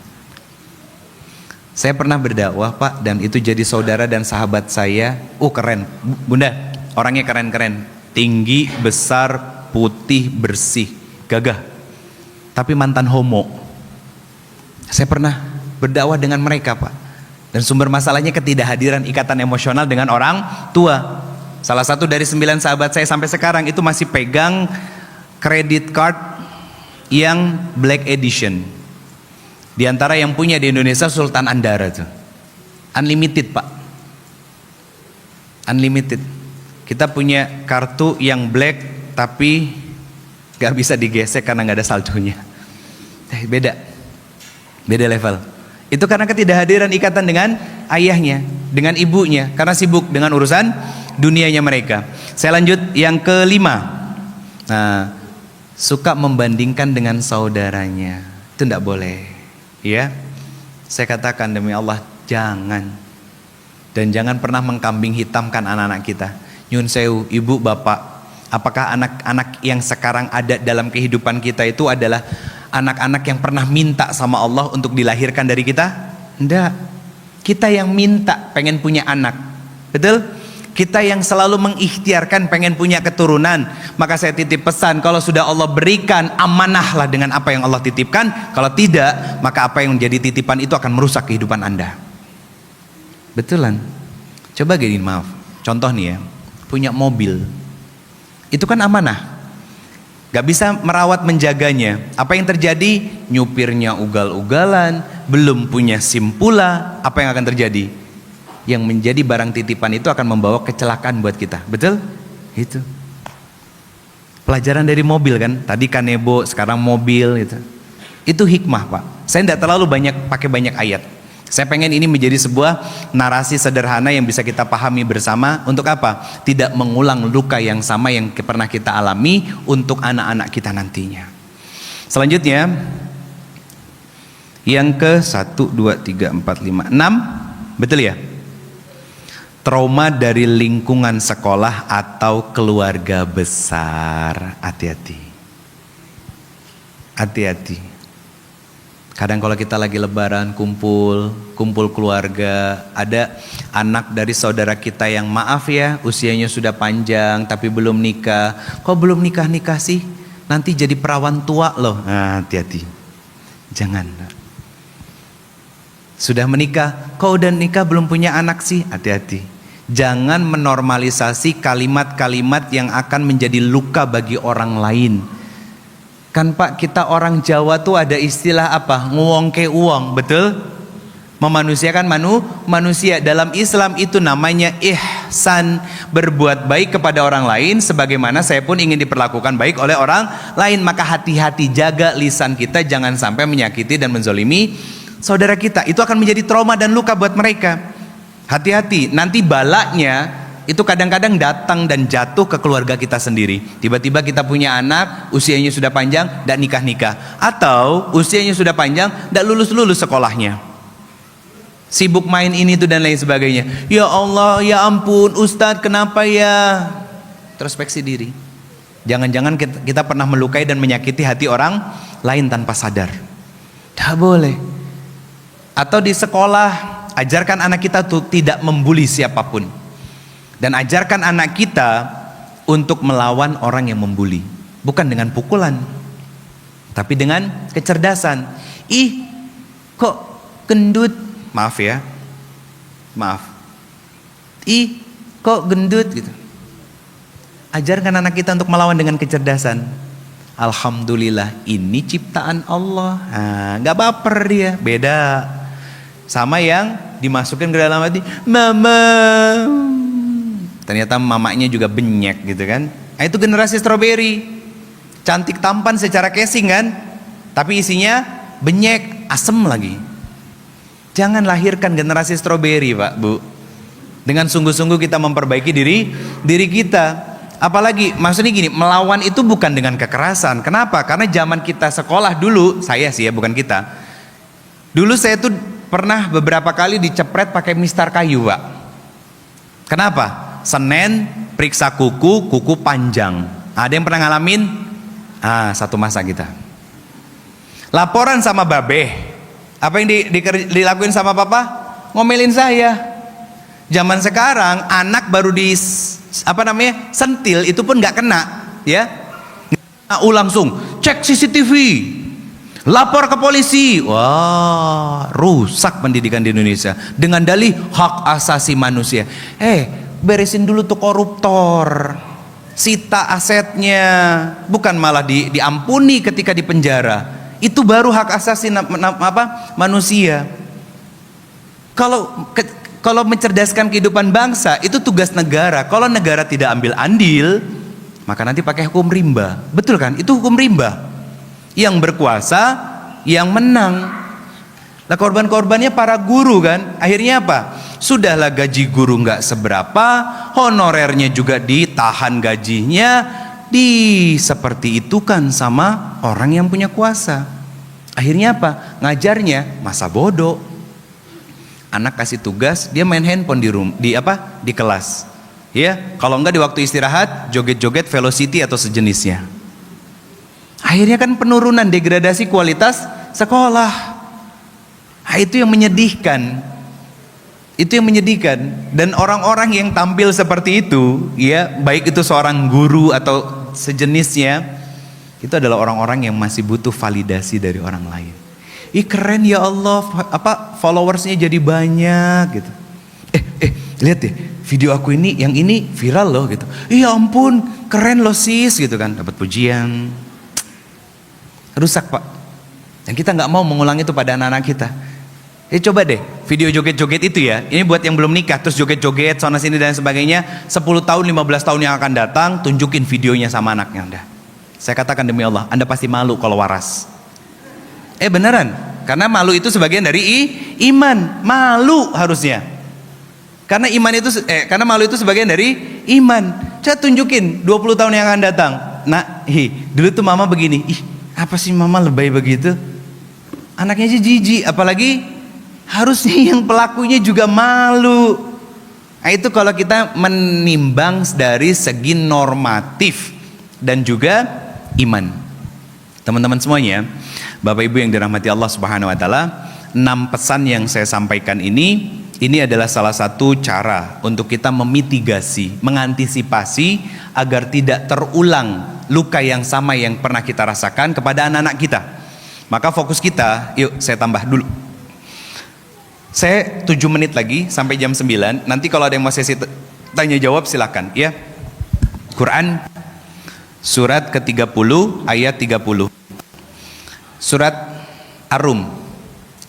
Saya pernah berdakwah Pak, dan itu jadi saudara dan sahabat saya. Keren, Bunda, orangnya keren-keren, tinggi, besar, putih, bersih, gagah. Tapi mantan homo. Saya pernah berdakwah dengan mereka Pak. Dan sumber masalahnya ketidakhadiran ikatan emosional dengan orang tua. Salah satu dari 9 sahabat saya sampai sekarang itu masih pegang credit card yang Black Edition. Di antara yang punya di Indonesia Sultan Andara tuh. Unlimited Pak. Unlimited. Kita punya kartu yang black tapi gak bisa digesek karena gak ada saldonya. Beda level. Itu karena ketidakhadiran ikatan dengan ayahnya, dengan ibunya, karena sibuk dengan urusan dunianya mereka. Saya lanjut yang kelima. Nah, suka membandingkan dengan saudaranya. Itu tidak boleh. Ya, saya katakan demi Allah, jangan. Dan jangan pernah mengkambing hitamkan anak-anak kita. Nyun sewu, ibu, bapak, apakah anak-anak yang sekarang ada dalam kehidupan kita itu adalah anak-anak yang pernah minta sama Allah untuk dilahirkan dari kita? Enggak. Kita yang minta pengen punya anak. Betul? Kita yang selalu mengikhtiarkan pengen punya keturunan. Maka saya titip pesan, kalau sudah Allah berikan, amanahlah dengan apa yang Allah titipkan. Kalau tidak, maka apa yang menjadi titipan itu akan merusak kehidupan Anda. Betulan? Coba gini, maaf, contoh nih ya, punya mobil, itu kan amanah. Gak bisa merawat menjaganya. Apa yang terjadi? Nyupirnya ugal-ugalan, belum punya SIM pula. Apa yang akan terjadi? Yang menjadi barang titipan itu akan membawa kecelakaan buat kita. Betul? Itu pelajaran dari mobil kan. Tadi kanebo, sekarang mobil gitu. Itu hikmah Pak. Saya tidak terlalu pakai banyak ayat. Saya pengen ini menjadi sebuah narasi sederhana yang bisa kita pahami bersama. Untuk apa? Tidak mengulang luka yang sama yang pernah kita alami untuk anak-anak kita nantinya. Selanjutnya, yang ke 1, 2, 3, 4, 5, 6. Betul ya? Trauma dari lingkungan sekolah atau keluarga besar. Hati-hati. Hati-hati. Kadang kalau kita lagi lebaran kumpul keluarga, ada anak dari saudara kita yang maaf ya, usianya sudah panjang tapi belum nikah. Kok belum nikah sih? Nanti jadi perawan tua loh. Nah, hati-hati. Jangan. Sudah menikah, kok udah nikah belum punya anak sih? Hati-hati. Jangan menormalisasi kalimat-kalimat yang akan menjadi luka bagi orang lain. Kan Pak, kita orang Jawa tuh ada istilah apa? Nguwongke uwong, betul? Memanusiakan manusia. Dalam Islam itu namanya ihsan, berbuat baik kepada orang lain sebagaimana saya pun ingin diperlakukan baik oleh orang lain. Maka hati-hati, jaga lisan kita jangan sampai menyakiti dan menzolimi saudara kita. Itu akan menjadi trauma dan luka buat mereka. Hati-hati, nanti balanya itu kadang-kadang datang dan jatuh ke keluarga kita sendiri. Tiba-tiba kita punya anak, usianya sudah panjang, tidak nikah-nikah. Atau usianya sudah panjang, tidak lulus-lulus sekolahnya. Sibuk main ini itu dan lain sebagainya. Ya Allah, ya ampun, Ustadz kenapa ya? Introspeksi diri. Jangan-jangan kita pernah melukai dan menyakiti hati orang lain tanpa sadar. Tidak boleh. Atau di sekolah, ajarkan anak kita tuh tidak membuli siapapun. Dan ajarkan anak kita untuk melawan orang yang membuli. Bukan dengan pukulan, tapi dengan kecerdasan. Ih, kok gendut? Maaf ya, maaf. Ih, kok gendut gitu. Ajarkan anak kita untuk melawan dengan kecerdasan. Alhamdulillah, ini ciptaan Allah. Gak baper dia. Beda sama yang dimasukin ke dalam hati, mama. Ternyata mamanya juga benyek gitu kan. Itu generasi stroberi. Cantik tampan secara casing kan, tapi isinya benyek, asem lagi. Jangan lahirkan generasi stroberi, Pak, Bu. Dengan sungguh-sungguh kita memperbaiki diri kita. Apalagi maksudnya gini, melawan itu bukan dengan kekerasan. Kenapa? Karena zaman kita sekolah dulu, saya sih ya, bukan kita. Dulu saya tuh pernah beberapa kali dicepret pakai mistar kayu, Pak. Kenapa? Senin periksa kuku panjang. Ada yang pernah ngalamin? Satu masa kita. Laporan sama babe. Apa yang dilakuin sama papa? Ngomelin saya. Zaman sekarang anak baru sentil itu pun nggak kena, ya. Langsung cek CCTV, lapor ke polisi. Wah, rusak pendidikan di Indonesia dengan dalih hak asasi manusia. Beresin dulu tuh koruptor, sita asetnya, bukan malah diampuni ketika di penjara. Itu baru hak asasi manusia. Kalau mencerdaskan kehidupan bangsa itu tugas negara. Kalau negara tidak ambil andil, maka nanti pakai hukum rimba. Betul kan? Itu hukum rimba. Yang berkuasa yang menang. Nah, korban-korbannya para guru kan. Akhirnya apa? Sudahlah gaji guru nggak seberapa, honorernya juga ditahan gajinya, seperti itu kan sama orang yang punya kuasa. Akhirnya apa? Ngajarnya masa bodoh. Anak kasih tugas, dia main handphone di kelas. Ya, kalau enggak di waktu istirahat joget-joget Velocity atau sejenisnya. Akhirnya kan penurunan, degradasi kualitas sekolah. Itu yang menyedihkan. Itu yang menyedihkan. Dan orang-orang yang tampil seperti itu, ya, baik itu seorang guru atau sejenisnya, itu adalah orang-orang yang masih butuh validasi dari orang lain. Keren ya Allah, followersnya jadi banyak gitu. Lihat deh, video aku ini, yang ini viral loh gitu. Ya ampun, keren loh sis gitu kan, dapat pujian. Rusak, Pak. Dan kita nggak mau mengulang itu pada anak-anak kita. Coba deh, video joget-joget itu ya. Ini buat yang belum nikah terus joget-joget sana sini dan sebagainya. 10 tahun, 15 tahun yang akan datang, tunjukin videonya sama anaknya Anda. Saya katakan demi Allah, Anda pasti malu kalau waras. Beneran, karena malu itu sebagian dari iman. Malu harusnya. Karena karena malu itu sebagian dari iman. Saya tunjukin 20 tahun yang akan datang. Nah, dulu tuh mama begini. Apa sih mama lebay begitu? Anaknya aja jijik, apalagi harusnya yang pelakunya juga malu. Nah, itu kalau kita menimbang dari segi normatif dan juga iman. Teman-teman semuanya, Bapak Ibu yang dirahmati Allah Subhanahu wa taala, 6 pesan yang saya sampaikan ini adalah salah satu cara untuk kita memitigasi, mengantisipasi agar tidak terulang luka yang sama yang pernah kita rasakan kepada anak-anak kita. Maka fokus kita, yuk saya tambah dulu. Saya 7 menit lagi sampai jam 9. Nanti kalau ada yang mau sesi tanya jawab silakan ya. Quran surat ke-30 ayat 30. Surat Ar-Rum.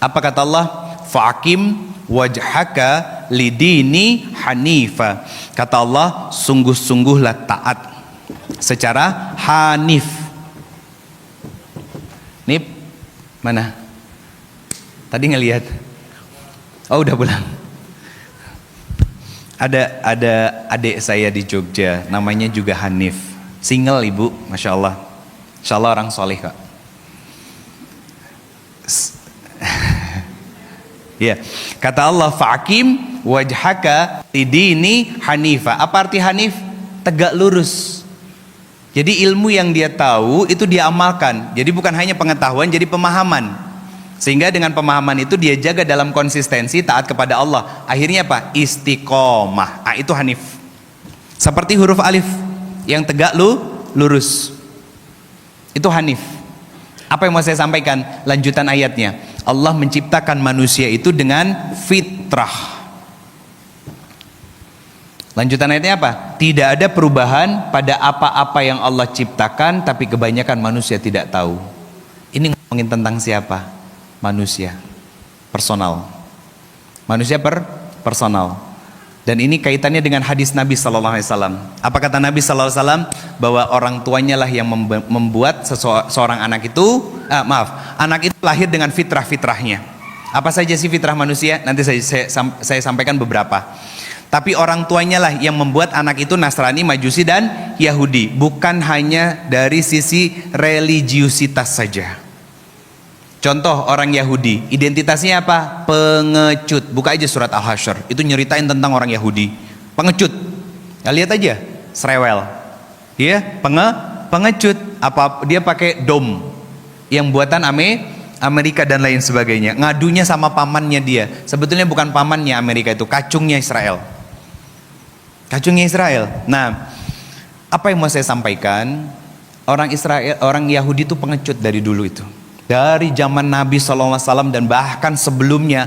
Apa kata Allah? Fa'akim wajhaka lidini hanifa. Kata Allah, sungguh-sungguhlah taat secara hanif. Nip, mana? Tadi ngelihat. Oh, udah pulang. Ada adik saya di Jogja, namanya juga Hanif. Single ibu, masya Allah. Insya Allah orang soleh kak. Ya, kata Allah, fa'akim wajhaka lidini hanifa. Apa arti hanif? Tegak lurus. Jadi ilmu yang dia tahu itu dia amalkan. Jadi bukan hanya pengetahuan, jadi pemahaman. Sehingga dengan pemahaman itu dia jaga dalam konsistensi taat kepada Allah. Akhirnya apa? Istiqomah. Ah, itu hanif. Seperti huruf alif yang tegak lurus. Itu hanif. Apa yang mau saya sampaikan? Lanjutan ayatnya. Allah menciptakan manusia itu dengan fitrah. Lanjutan ayatnya apa? Tidak ada perubahan pada apa-apa yang Allah ciptakan, tapi kebanyakan manusia tidak tahu. Ini ngomongin tentang siapa? Manusia personal. Manusia personal. Dan ini kaitannya dengan hadis Nabi sallallahu alaihi wasallam. Apa kata Nabi sallallahu alaihi wasallam? Bahwa orang tuanya lah yang membuat seorang anak itu, anak itu lahir dengan fitrah-fitrahnya. Apa saja sih fitrah manusia? Nanti saya sampaikan beberapa. Tapi orang tuanya lah yang membuat anak itu Nasrani, Majusi dan Yahudi. Bukan hanya dari sisi religiusitas saja. Contoh orang Yahudi, identitasnya apa? Pengecut. Buka aja surat Al-Hasyr, itu nyeritain tentang orang Yahudi. Pengecut. Ya, lihat aja, serewel. Ya, pengecut. Apa dia pakai dom yang buatan Amerika dan lain sebagainya. Ngadunya sama pamannya dia. Sebetulnya bukan pamannya Amerika itu, kacungnya Israel. Kacungnya Israel. Nah, apa yang mau saya sampaikan? Orang Yahudi itu pengecut dari dulu itu. Dari zaman Nabi SAW dan bahkan sebelumnya,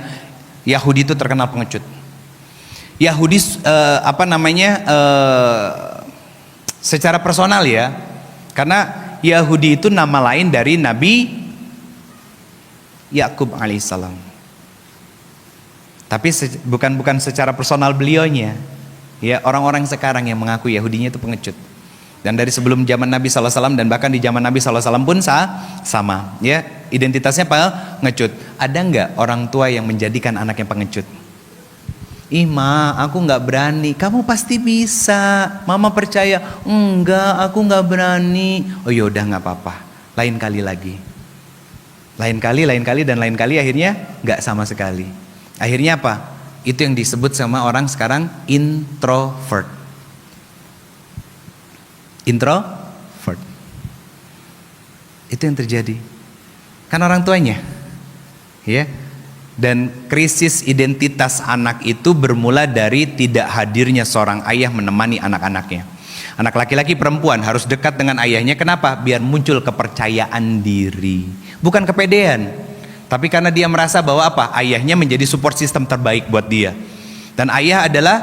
Yahudi itu terkenal pengecut. Yahudi secara personal ya, karena Yahudi itu nama lain dari Nabi Yakub alaihissalam. Tapi bukan secara personal beliaunya. Ya, orang-orang sekarang yang mengaku Yahudinya itu pengecut. Dan dari sebelum zaman Nabi SAW dan bahkan di zaman Nabi SAW pun sama. Ya, identitasnya pengecut. Ada nggak orang tua yang menjadikan anaknya pengecut? Ih ma, aku nggak berani. Kamu pasti bisa. Mama percaya. Enggak, aku nggak berani. Oh yaudah nggak apa-apa. Lain kali lagi. Lain kali dan lain kali akhirnya nggak sama sekali. Akhirnya apa? Itu yang disebut sama orang sekarang introvert. Introvert. Itu yang terjadi. Kan orang tuanya. Ya. Dan krisis identitas anak itu bermula dari tidak hadirnya seorang ayah menemani anak-anaknya. Anak laki-laki perempuan harus dekat dengan ayahnya. Kenapa? Biar muncul kepercayaan diri. Bukan kepedean. Tapi karena dia merasa bahwa apa? Ayahnya menjadi support system terbaik buat dia. Dan ayah adalah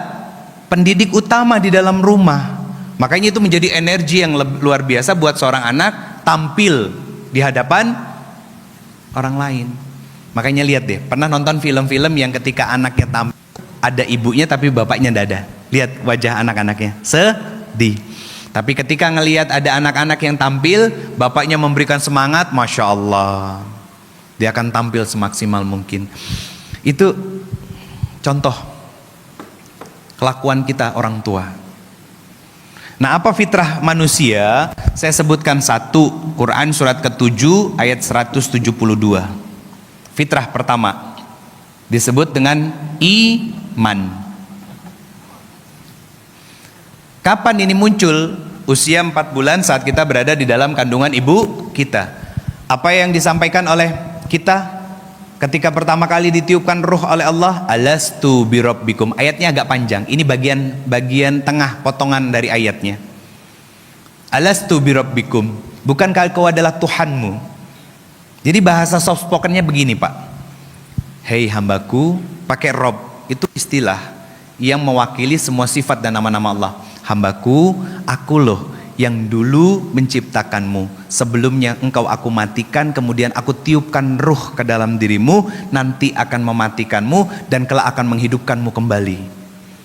pendidik utama di dalam rumah. Makanya itu menjadi energi yang luar biasa buat seorang anak tampil di hadapan orang lain. Makanya lihat deh, pernah nonton film-film yang ketika anaknya tampil ada ibunya tapi bapaknya tidak ada. Lihat wajah anak-anaknya, sedih. Tapi ketika ngelihat ada anak-anak yang tampil, bapaknya memberikan semangat, Masya Allah, dia akan tampil semaksimal mungkin. Itu contoh kelakuan kita orang tua. Nah, apa fitrah manusia? Saya sebutkan satu, Quran surat ke-7 ayat 172. Fitrah pertama disebut dengan iman. Kapan ini muncul? Usia 4 bulan saat kita berada di dalam kandungan ibu kita. Apa yang disampaikan oleh kita ketika pertama kali ditiupkan ruh oleh Allah? Alastu birabbikum. Ayatnya agak panjang. Ini bagian tengah potongan dari ayatnya. Alastu birabbikum. Bukankah kau adalah Tuhanmu? Jadi bahasa soft spokennya begini Pak. Hei hambaku, pakai rob. Itu istilah yang mewakili semua sifat dan nama-nama Allah. Hambaku, aku loh yang dulu menciptakanmu. Sebelumnya engkau aku matikan, kemudian aku tiupkan ruh ke dalam dirimu, nanti akan mematikanmu dan kelak akan menghidupkanmu kembali.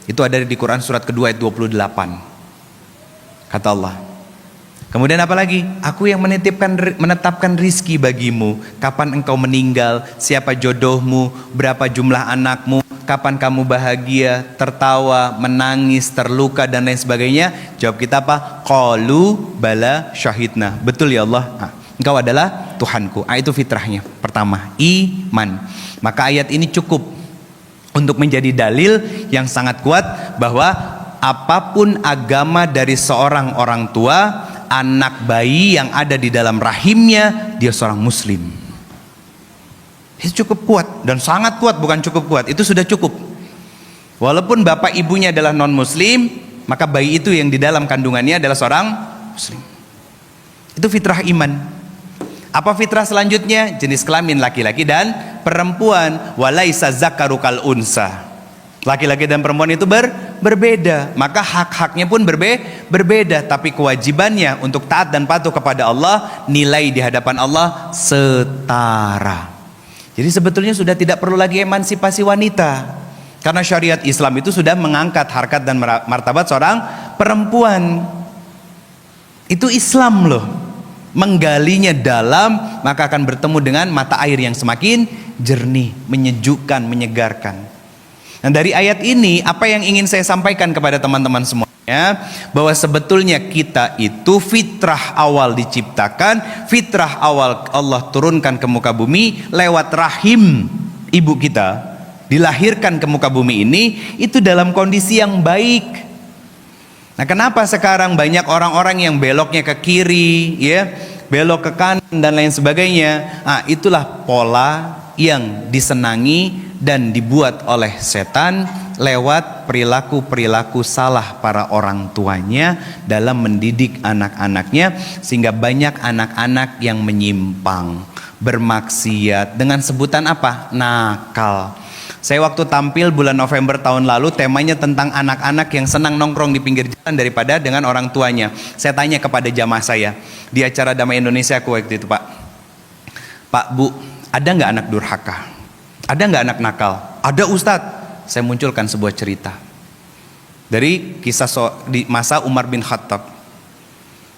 Itu ada di Quran surat kedua ayat 28. Kata Allah. Kemudian apa lagi? Aku yang menetapkan rizki bagimu, kapan engkau meninggal, siapa jodohmu, berapa jumlah anakmu, kapan kamu bahagia, tertawa, menangis, terluka dan lain sebagainya. Jawab kita apa? Qalu bala syahidna. Betul ya Allah. Nah, engkau adalah Tuhanku. Itu fitrahnya. Pertama, iman. Maka ayat ini cukup untuk menjadi dalil yang sangat kuat bahwa apapun agama dari seorang orang tua, anak bayi yang ada di dalam rahimnya, dia seorang muslim. Itu cukup kuat dan sangat kuat, bukan cukup kuat, itu sudah cukup. Walaupun bapak ibunya adalah non muslim, maka bayi itu yang di dalam kandungannya adalah seorang muslim. Itu fitrah iman. Apa fitrah selanjutnya? Jenis kelamin laki-laki dan perempuan. Walaisa zakaru kal unsa. Laki-laki dan perempuan itu berbeda, maka hak-haknya pun berbeda, tapi kewajibannya untuk taat dan patuh kepada Allah, nilai di hadapan Allah setara. Jadi sebetulnya sudah tidak perlu lagi emansipasi wanita, karena syariat Islam itu sudah mengangkat harkat dan martabat seorang perempuan. Itu Islam loh. Menggalinya dalam, maka akan bertemu dengan mata air yang semakin jernih, menyejukkan, menyegarkan. Nah, dari ayat ini apa yang ingin saya sampaikan kepada teman-teman semuanya, bahwa sebetulnya kita itu fitrah awal diciptakan, fitrah awal Allah turunkan ke muka bumi lewat rahim ibu kita, dilahirkan ke muka bumi ini itu dalam kondisi yang baik. Nah, kenapa sekarang banyak orang-orang yang beloknya ke kiri, ya, belok ke kanan dan lain sebagainya? Nah, itulah pola yang disenangi dan dibuat oleh setan lewat perilaku-perilaku salah para orang tuanya dalam mendidik anak-anaknya, sehingga banyak anak-anak yang menyimpang, bermaksiat dengan sebutan apa? Nakal. Saya waktu tampil bulan November tahun lalu, temanya tentang anak-anak yang senang nongkrong di pinggir jalan daripada dengan orang tuanya. Saya tanya kepada jamaah saya di acara Damai Indonesia aku waktu itu, Pak Bu, ada nggak anak durhaka? Ada nggak anak nakal? Ada Ustadz. Saya munculkan sebuah cerita dari kisah di masa Umar bin Khattab.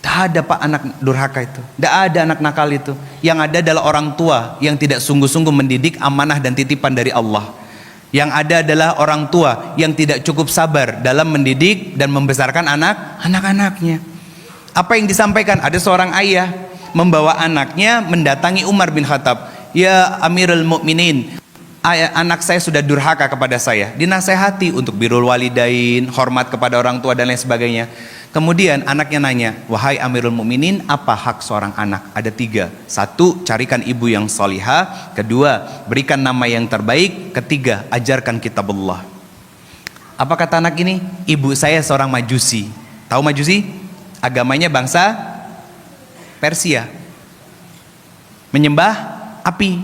Tidak ada Pak anak durhaka itu, tidak ada anak nakal itu. Yang ada adalah orang tua yang tidak sungguh-sungguh mendidik amanah dan titipan dari Allah. Yang ada adalah orang tua yang tidak cukup sabar dalam mendidik dan membesarkan anak-anaknya. Apa yang disampaikan? Ada seorang ayah membawa anaknya mendatangi Umar bin Khattab. Ya Amirul Mukminin, anak saya sudah durhaka kepada saya. Dinasehati untuk birrul walidain, hormat kepada orang tua dan lain sebagainya. Kemudian anaknya nanya, wahai Amirul Mukminin, apa hak seorang anak? Ada 3. 1, carikan ibu yang salihah. 2, berikan nama yang terbaik. 3, ajarkan kitabullah. Apa kata anak ini? Ibu saya seorang majusi. Tahu majusi? Agamanya bangsa Persia, menyembah api.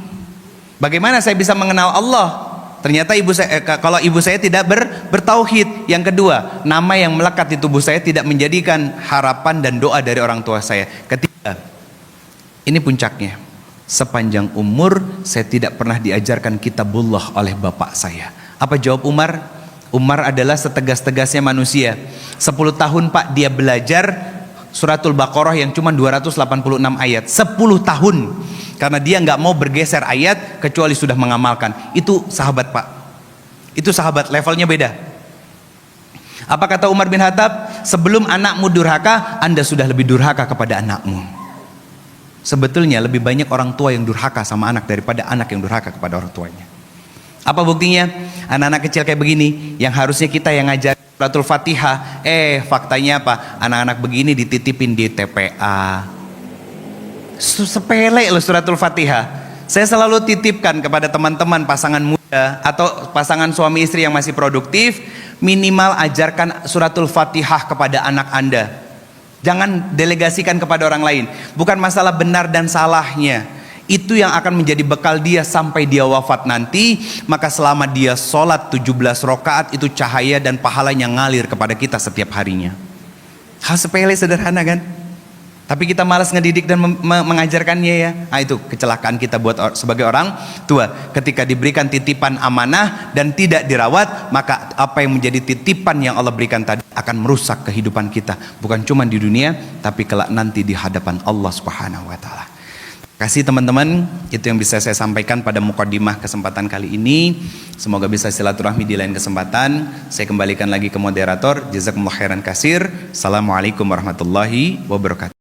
Bagaimana saya bisa mengenal Allah? Ternyata ibu saya, kalau ibu saya tidak bertauhid. Yang kedua, nama yang melekat di tubuh saya tidak menjadikan harapan dan doa dari orang tua saya. Ketiga, ini puncaknya, sepanjang umur saya tidak pernah diajarkan kitabullah oleh bapak saya. Apa jawab Umar? Umar adalah setegas-tegasnya manusia. 10 tahun Pak dia belajar suratul Baqarah yang cuma 286 ayat. 10 tahun. Karena dia nggak mau bergeser ayat kecuali sudah mengamalkan. Itu sahabat Pak. Itu sahabat, levelnya beda. Apa kata Umar bin Khattab? Sebelum anakmu durhaka, Anda sudah lebih durhaka kepada anakmu. Sebetulnya lebih banyak orang tua yang durhaka sama anak daripada anak yang durhaka kepada orang tuanya. Apa buktinya? Anak-anak kecil kayak begini, yang harusnya kita yang ngajar suratul Fatihah, faktanya apa? Anak-anak begini dititipin di TPA. Sepele loh suratul Fatihah. Saya selalu titipkan kepada teman-teman pasangan muda atau pasangan suami istri yang masih produktif, minimal ajarkan suratul Fatihah kepada anak Anda. Jangan delegasikan kepada orang lain. Bukan masalah benar dan salahnya. Itu yang akan menjadi bekal dia sampai dia wafat nanti. Maka selama dia sholat 17 rakaat, itu cahaya dan pahalanya ngalir kepada kita setiap harinya. Hal sepele sederhana kan? Tapi kita malas ngedidik dan mengajarkannya ya. Nah, itu kecelakaan kita sebagai orang tua. Ketika diberikan titipan amanah dan tidak dirawat, maka apa yang menjadi titipan yang Allah berikan tadi akan merusak kehidupan kita. Bukan cuma di dunia, tapi kelak nanti di hadapan Allah Subhanahu wa Ta'ala. Kasih teman-teman, itu yang bisa saya sampaikan pada mukadimah kesempatan kali ini. Semoga bisa silaturahmi di lain kesempatan. Saya kembalikan lagi ke moderator. Jazakumullah khairan katsir. Assalamualaikum warahmatullahi wabarakatuh.